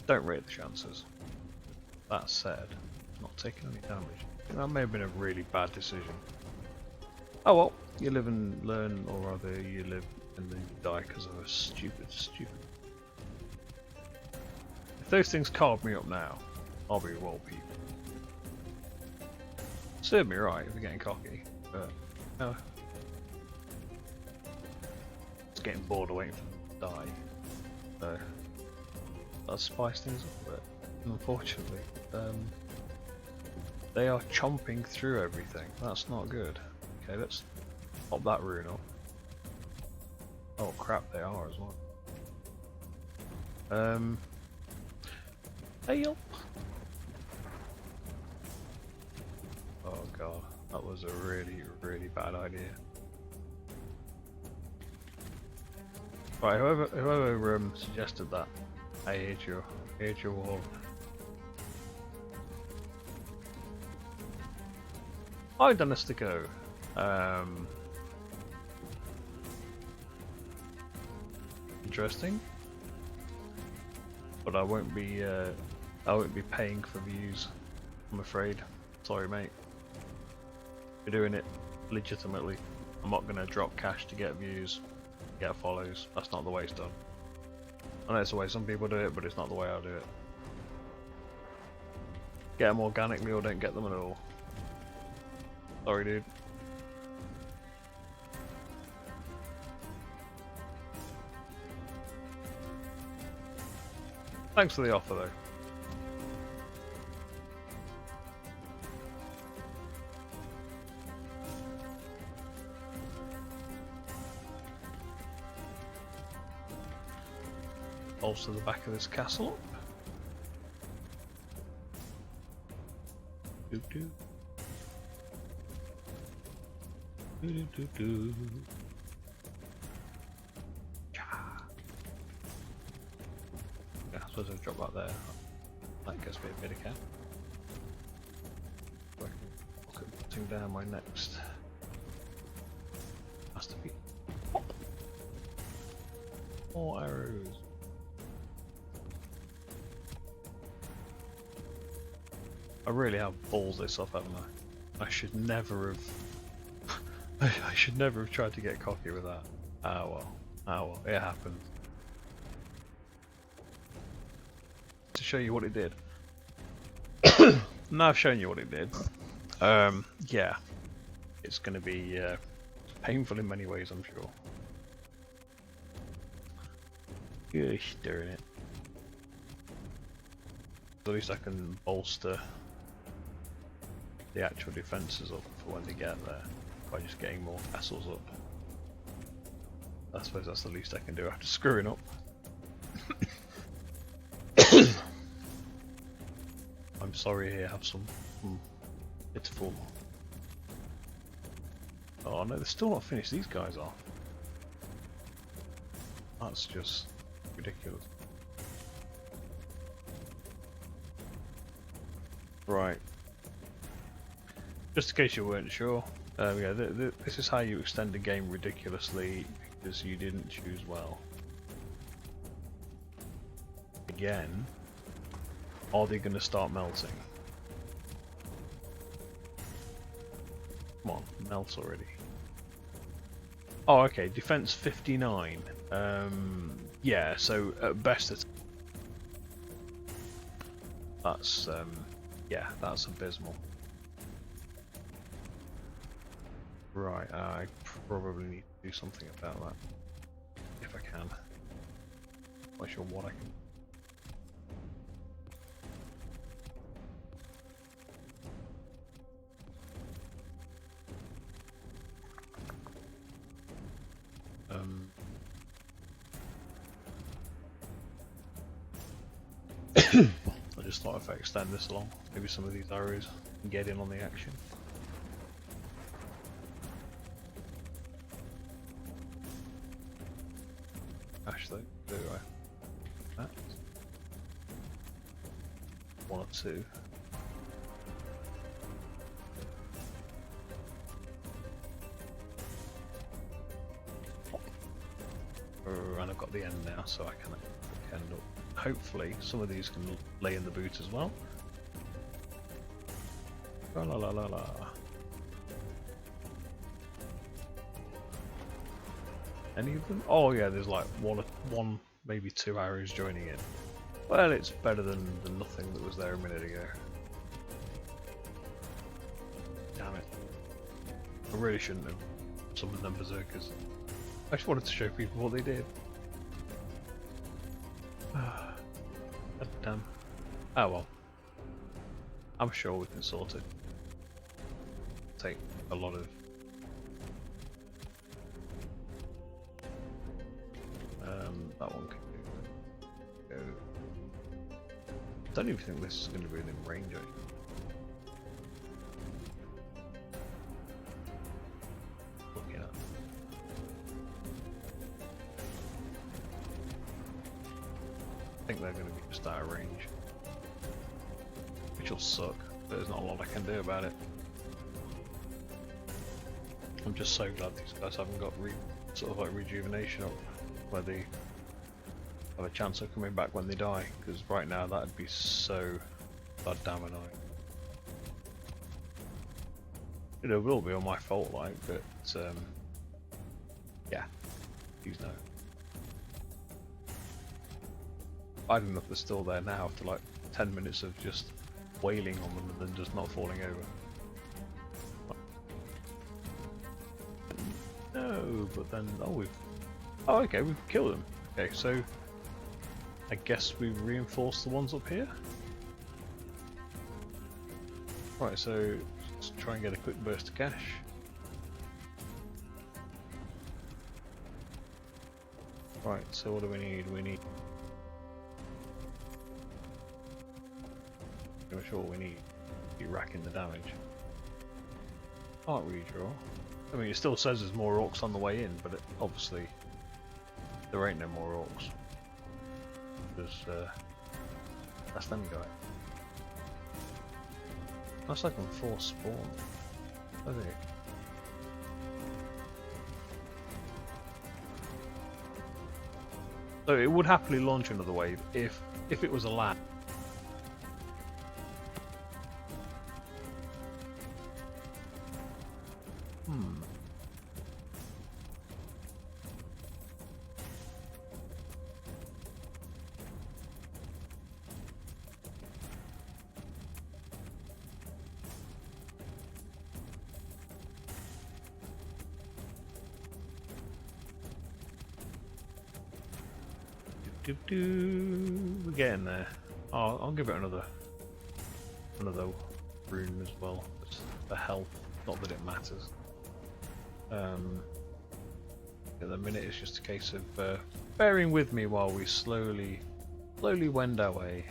Don't rate the chances. That said, not taking any damage. I think that may have been a really bad decision. Oh well, you live and learn, or rather you live and then you die because of a stupid. If those things carve me up now, I'll be well people. Serve me right if you're getting cocky, but no. It's getting bored of waiting for them to die. So that spice things up a bit. Unfortunately, they are chomping through everything. That's not good. Okay, let's pop that rune up. Oh crap, they are as well. Help! Oh god, that was a really bad idea. Right, whoever suggested that, I hate your wall. Hi Danastico. Interesting, but I won't be paying for views, I'm afraid. Sorry mate. We're doing it legitimately. I'm not gonna drop cash to get views, get follows. That's not the way it's done. I know it's the way some people do it, but it's not the way I do it. Get them organically or don't get them at all. Sorry dude. Thanks for the offer though. Also the back of this castle. Doo doo. Doo doo doo. Yeah, I suppose I'll drop that there. That gives me a bit of cap. Look at putting down my next. Has to be. More arrows. I really have balls this off, haven't I? I should never have. I should never have tried to get cocky with that. Ah well, it happened. To show you what it did. Now I've shown you what it did. Yeah, it's going to be painful in many ways, I'm sure. Gosh, darn it. At least I can bolster the actual defences up for when they get there by just getting more vessels up. I suppose that's the least I can do after screwing up. I I'm sorry here, have some pitiful. Oh no, they're still not finished, these guys are. That's just ridiculous. Right. Just in case you weren't sure, yeah, this is how you extend a game ridiculously because you didn't choose well. Again, are they going to start melting? Come on, melt already. Oh, okay, defense 59. Yeah, so at best that's yeah, that's abysmal. Right, I probably need to do something about that if I can. Not sure what I can. I just thought if I extend this along, maybe some of these arrows can get in on the action. Actually, do I? That. One or two. And I've got the end now, so I can end up. Hopefully, some of these can lay in the boot as well. La la la la la. Any of them? Oh yeah, there's like one, maybe two arrows joining in. Well, it's better than the nothing that was there a minute ago. Damn it! I really shouldn't have summoned them berserkers. I just wanted to show people what they did. Damn. Oh well. I'm sure we can sort it. Take a lot of that one can go. I don't even think this is going to be within range. Looking at. I think they're going to be just out of range, which will suck. But there's not a lot I can do about it. I'm just so glad these guys haven't got sort of like rejuvenation up, where they have a chance of coming back when they die, because right now that'd be so goddamn annoying. It will be on my fault, like, but yeah, please no. Bad enough they're still there now after like 10 minutes of just wailing on them and then just not falling over. No, but then oh okay, we've killed them. Okay, so I guess we've reinforced the ones up here. Right, so let's try and get a quick burst of cash. Right, so what do we need? We need. I'm not sure what we need. Keep racking the damage. Can't redraw. I mean, it still says there's more orcs on the way in, but obviously there ain't no more orcs. Because that's them guy. That's like on 4 spawn. I think. So it would happily launch another wave if it was a lad. We're getting there. Oh, I'll give it another rune as well, just for health. Not that it matters. At the minute, it's just a case of bearing with me while we slowly wend our way.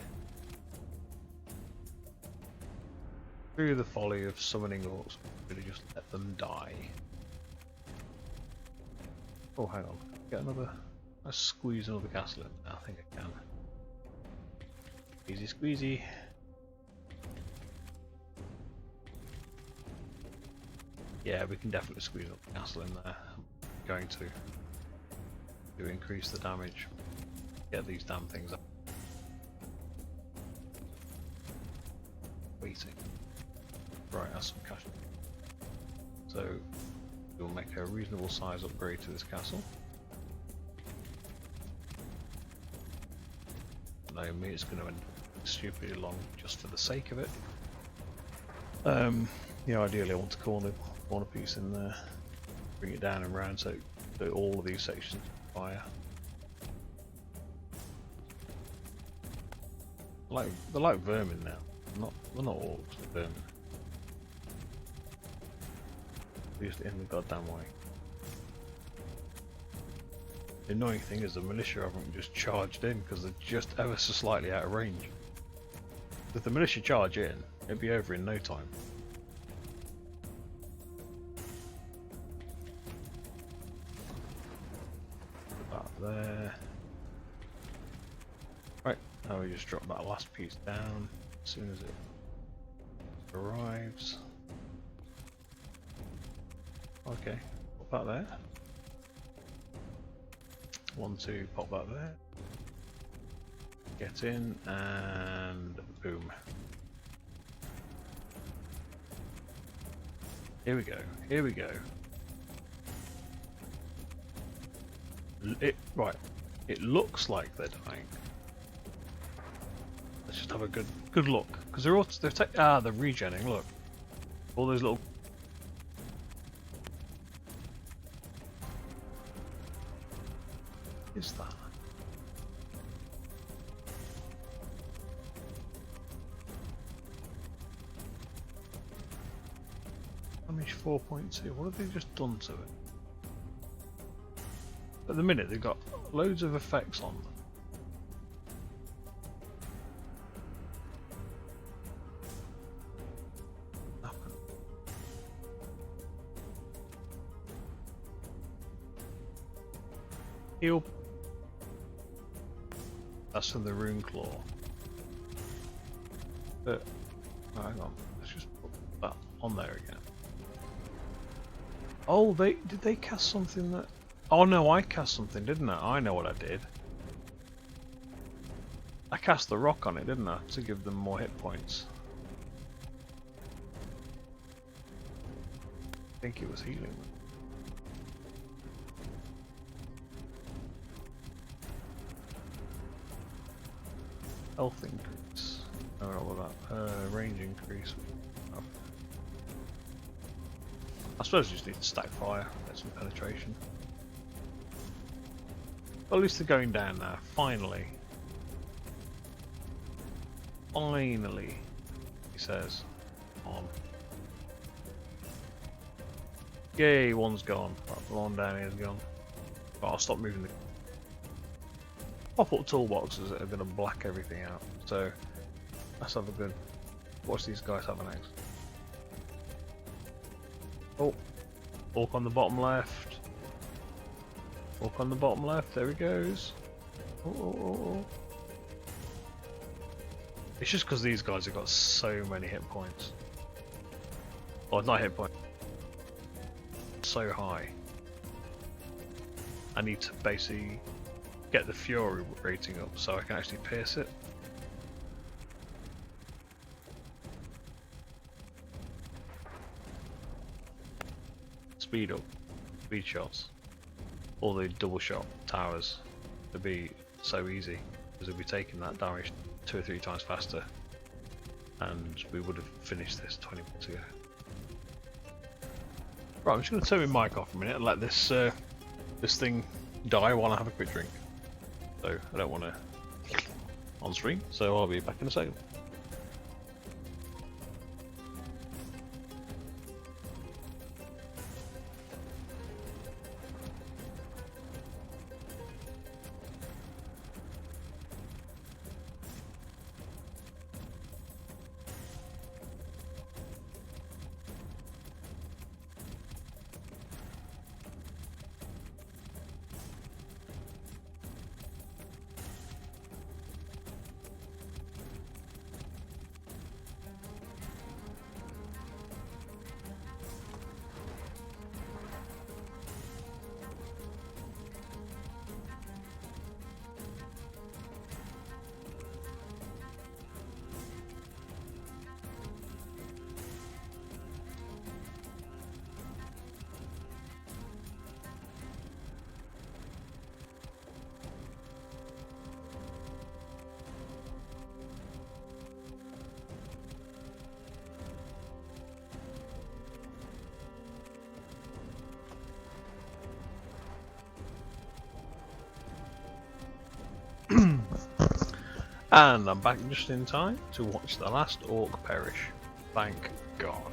through the folly of summoning orcs, really just let them die. Oh, hang on. Get another. Let's squeeze another castle in. I think I can. Easy squeezy. Yeah, we can definitely squeeze up the castle in there. I'm going to increase the damage. Get these damn things up. Waiting. Right, that's some cash. So we'll make a reasonable size upgrade to this castle. No, me, it's going to end stupidly long just for the sake of it. Yeah, ideally I want to corner piece in there, bring it down and round so all of these sections fire. They're like vermin now. They're not orcs, they're vermin. They're just in the goddamn way. The annoying thing is the militia haven't just charged in because they're just ever so slightly out of range. If the militia charge in, it'd be over in no time. Put that there. Right, now we just drop that last piece down as soon as it arrives. Okay, pop that there. 1, 2, pop that there. Get in and boom. Here we go. Here we go. Right. It looks like they're dying. Let's just have a good look because they're regenning. Look, all those little. What is that? Damage 4.2. What have they just done to it? At the minute, they've got loads of effects on them. Heal. That's from the rune claw. But hang on, let's just put that on there again. Oh, did they cast something that? Oh no, I cast something, didn't I? I know what I did. I cast the rock on it, didn't I, to give them more hit points. I think it was healing them. Health increase. I don't know what that. Range increase. Oh. I suppose you just need to stack fire, get some penetration. Well, at least they're going down now. Finally. Finally, he says. On. Yay, one's gone. Right, the one down here is gone. Oh, I'll stop moving the. Pop-up toolboxes that are going to black everything out. So let's have a good. What's these guys having next? Oh, walk on the bottom left. Walk on the bottom left. There he goes. Oh. It's just because these guys have got so many hit points. Oh, not hit points. So high. I need to basically get the fury rating up so I can actually pierce it. Speed up, speed shots, all the double shot towers would be so easy because we'd be taking that damage 2 or 3 times faster, and we would have finished this 20 minutes ago. Right, I'm just going to turn my mic off for a minute and let this this thing die while I have a quick drink. So I don't want to on stream, so I'll be back in a second. And I'm back just in time to watch the last orc perish. Thank God.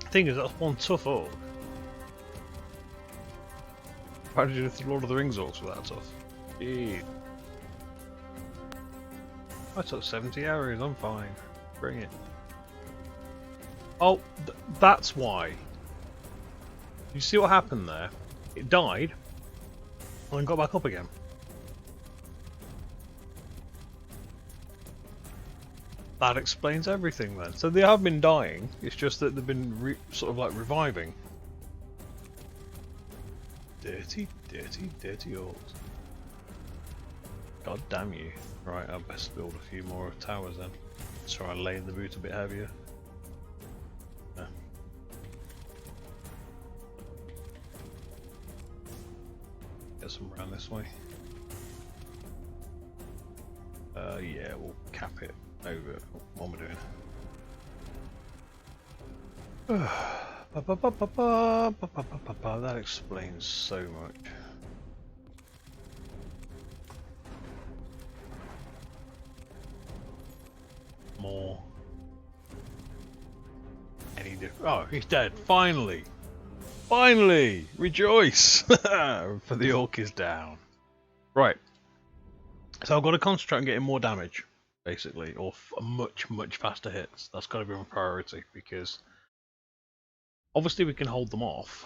The thing is, that's one tough orc. How did you do the Lord of the Rings orcs were that tough? Jeez. I took 70 arrows, I'm fine. Bring it. Oh, that's why. You see what happened there? It died, and then got back up again. That explains everything then. So they have been dying, it's just that they've been sort of like reviving. Dirty, dirty, dirty orcs. God damn you. Right, I best build a few more towers then. Let's try and lay in the boot a bit heavier. Yeah. Get some around this way. Yeah, we'll cap it over. What am I doing? That explains so much. More. Any different? Oh, he's dead. Finally! Finally! Rejoice! For the orc is down. Right. So I've got to concentrate on getting more damage, basically, or much faster hits. That's got to be my priority, because obviously we can hold them off.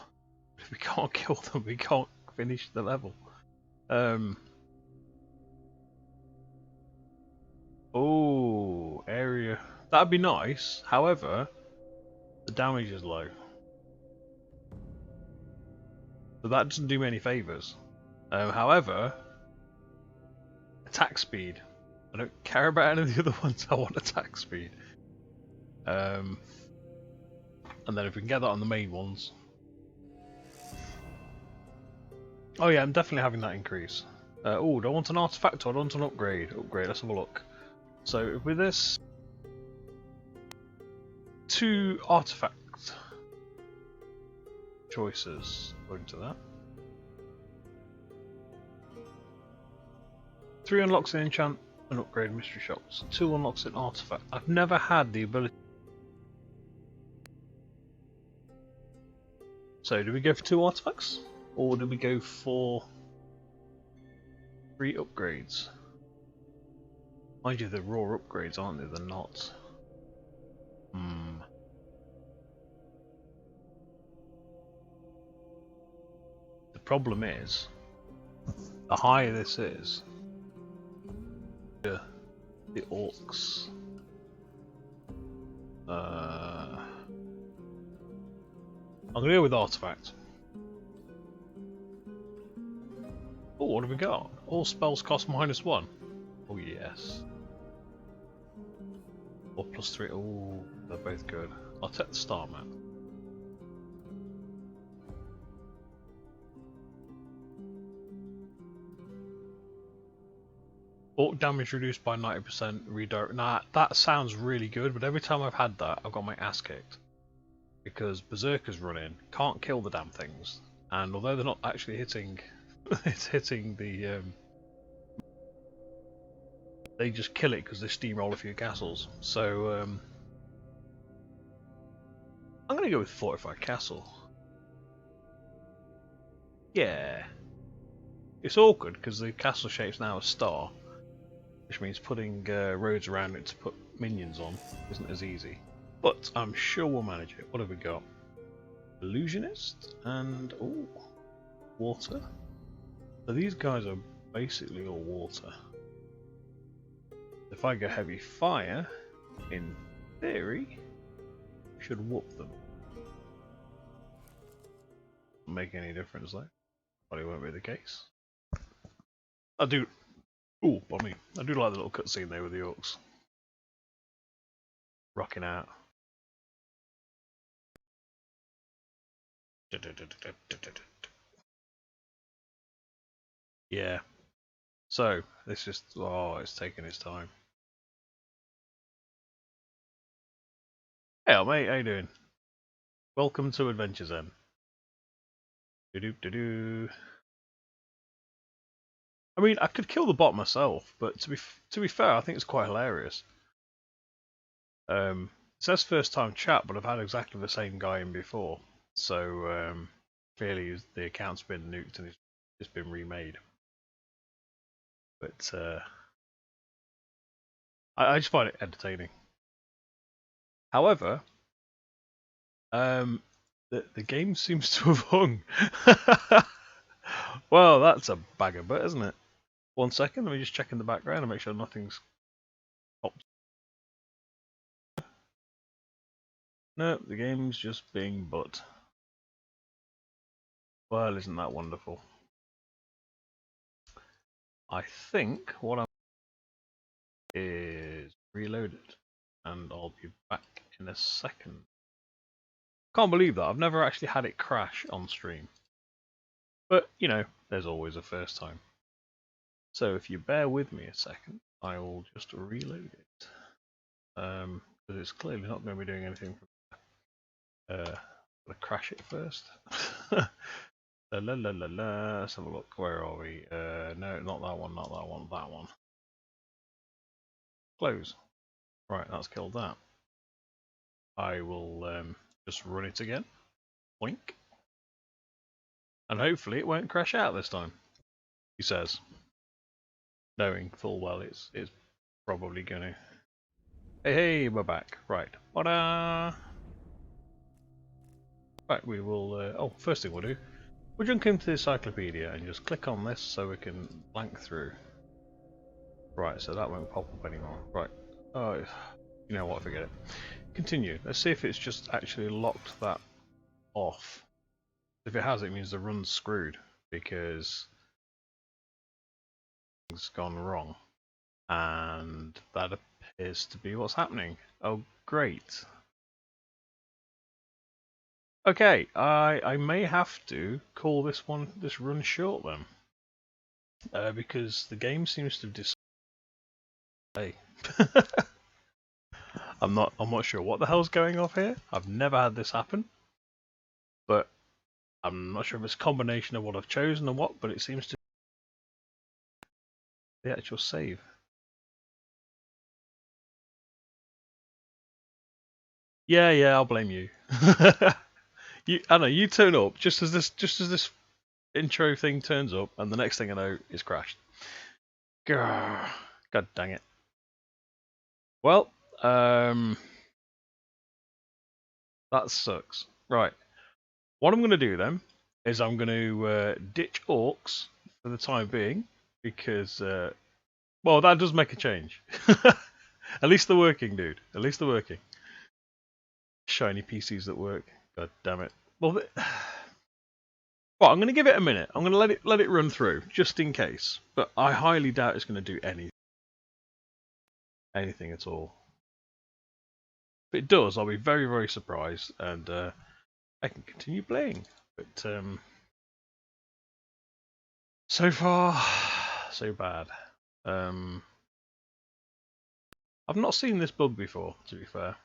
If we can't kill them, we can't finish the level. Oh, area. That'd be nice. However, the damage is low. So that doesn't do me any favours. However, attack speed. I don't care about any of the other ones, I want attack speed. And then if we can get that on the main ones. Oh yeah, I'm definitely having that increase. Oh, do I want an artifact or do I want an upgrade? Upgrade, let's have a look. So with this, 2 artifact choices according to that. 3 unlocks an enchant and upgrade mystery shops. 2 unlocks an artifact. I've never had the ability. So do we go for 2 artifacts? Or do we go for 3 upgrades? Mind you, they're raw upgrades, aren't they? They're not. The problem is, the higher this is, the orcs. I'm gonna go with artifact. Oh, what have we got? All spells cost -1. Oh yes. Or +3. Oh, they're both good. I'll take the star map. Orc damage reduced by 90%. Redirect. Nah, that sounds really good, but every time I've had that, I've got my ass kicked. Because berserkers run in, can't kill the damn things, and although they're not actually hitting, it's hitting the. They just kill it because they steamroll a few castles. So I'm gonna go with fortified castle. Yeah, it's awkward because the castle shape's now a star, which means putting roads around it to put minions on isn't as easy. But I'm sure we'll manage it. What have we got? Illusionist and oh, water. So these guys are basically all water. If I go heavy fire, in theory, should whoop them. Won't make any difference though. Probably won't be the case. I do. Oh, by me. I do like the little cutscene there with the orcs rocking out. Yeah. So this just it's taking its time. Hey mate, how you doing? Welcome to Adventures Zen. I mean, I could kill the bot myself, but to be fair, I think it's quite hilarious. It says first time chat, but I've had exactly the same guy in before, so clearly the account's been nuked and it's been remade. But I just find it entertaining. However, the game seems to have hung. Well, that's a bag of butt, isn't it? 1 second, let me just check in the background and make sure nothing's popped. No, the game's just being butt. Well, isn't that wonderful? I think what I'm is reload it, and I'll be back in a second. Can't believe that. I've never actually had it crash on stream. But, you know, there's always a first time. So if you bear with me a second, I will just reload it. Because it's clearly not going to be doing anything. Gotta crash it first. Let's have a look. Where are we? No, not that one, not that one, that one. Close. Right, that's killed that. I will just run it again. Boink. And hopefully it won't crash out this time, he says. Knowing full well it's probably gonna. Hey, we're back. Right. Ta-da! Right, we will. First thing we'll do, we'll jump into the encyclopedia and just click on this so we can blank through. Right, so that won't pop up anymore. Right. Oh, you know what? Forget it. Continue. Let's see if it's just actually locked that off. If it has, it means the run's screwed because things gone wrong, and that appears to be what's happening. Oh, great. Okay, I may have to call this run short then, because the game seems to have decided. Hey. I'm not sure what the hell's going off here. I've never had this happen, but I'm not sure if it's a combination of what I've chosen or what, but it seems to be the actual save. Yeah, I'll blame you. I know you turn up just as this intro thing turns up, and the next thing I know, it's crashed. Grr. God dang it. Well, that sucks. Right. What I'm going to do then is I'm going to ditch orcs for the time being because, well, that does make a change. At least they're working, dude. At least they're working. Shiny PCs that work. God damn it. Well, well, I'm going to give it a minute. I'm going to let it run through just in case. But I highly doubt it's going to do anything at all. If it does, I'll be very, very surprised, and I can continue playing. But so far, so bad. I've not seen this bug before, to be fair.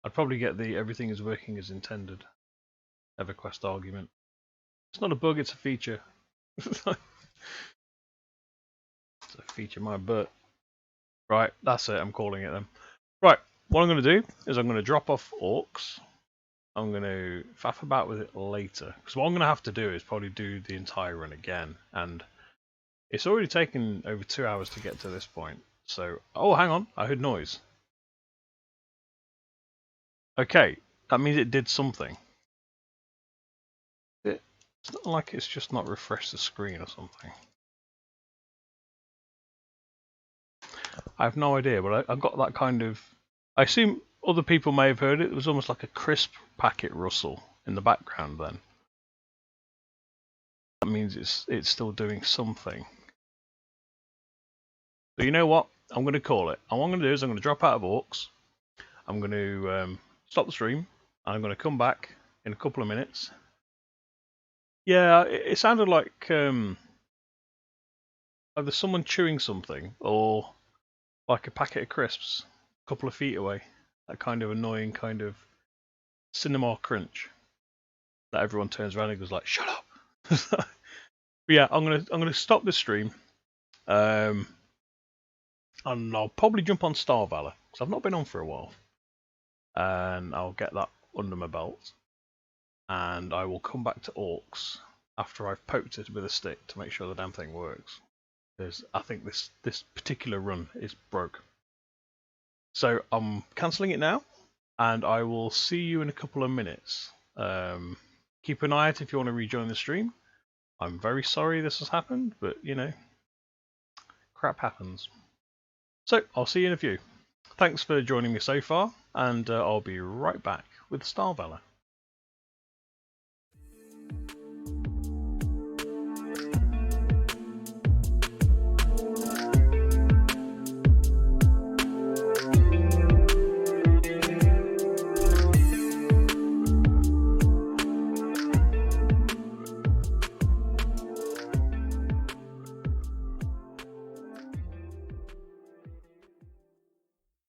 I'd probably get the everything is working as intended EverQuest argument. It's not a bug, it's a feature. It's a feature, my butt. Right, that's it, I'm calling it then. Right, what I'm going to do is I'm going to drop off orcs. I'm going to faff about with it later. Because what I'm going to have to do is probably do the entire run again. And it's already taken over 2 hours to get to this point. So, oh, hang on, I heard noise. Okay, that means it did something. It's not like it's just not refreshed the screen or something. I have no idea, but I got that kind of. I assume other people may have heard it. It was almost like a crisp packet rustle in the background then. That means it's still doing something. But you know what? I'm going to call it. And what I'm going to do is I'm going to drop out of orcs. I'm going to stop the stream. And I'm going to come back in a couple of minutes. Yeah, it sounded like either someone chewing something or like a packet of crisps a couple of feet away. That kind of annoying kind of cinema crunch that everyone turns around and goes like, "Shut up!" But yeah, I'm gonna stop the stream. And I'll probably jump on Star Valor because I've not been on for a while, and I'll get that under my belt, and I will come back to Orcs after I've poked it with a stick to make sure the damn thing works. Because I think this particular run is broke. So I'm cancelling it now, and I will see you in a couple of minutes. Keep an eye out if you want to rejoin the stream. I'm very sorry this has happened, but you know, crap happens. So I'll see you in a few. Thanks for joining me so far, and I'll be right back with Star Valor.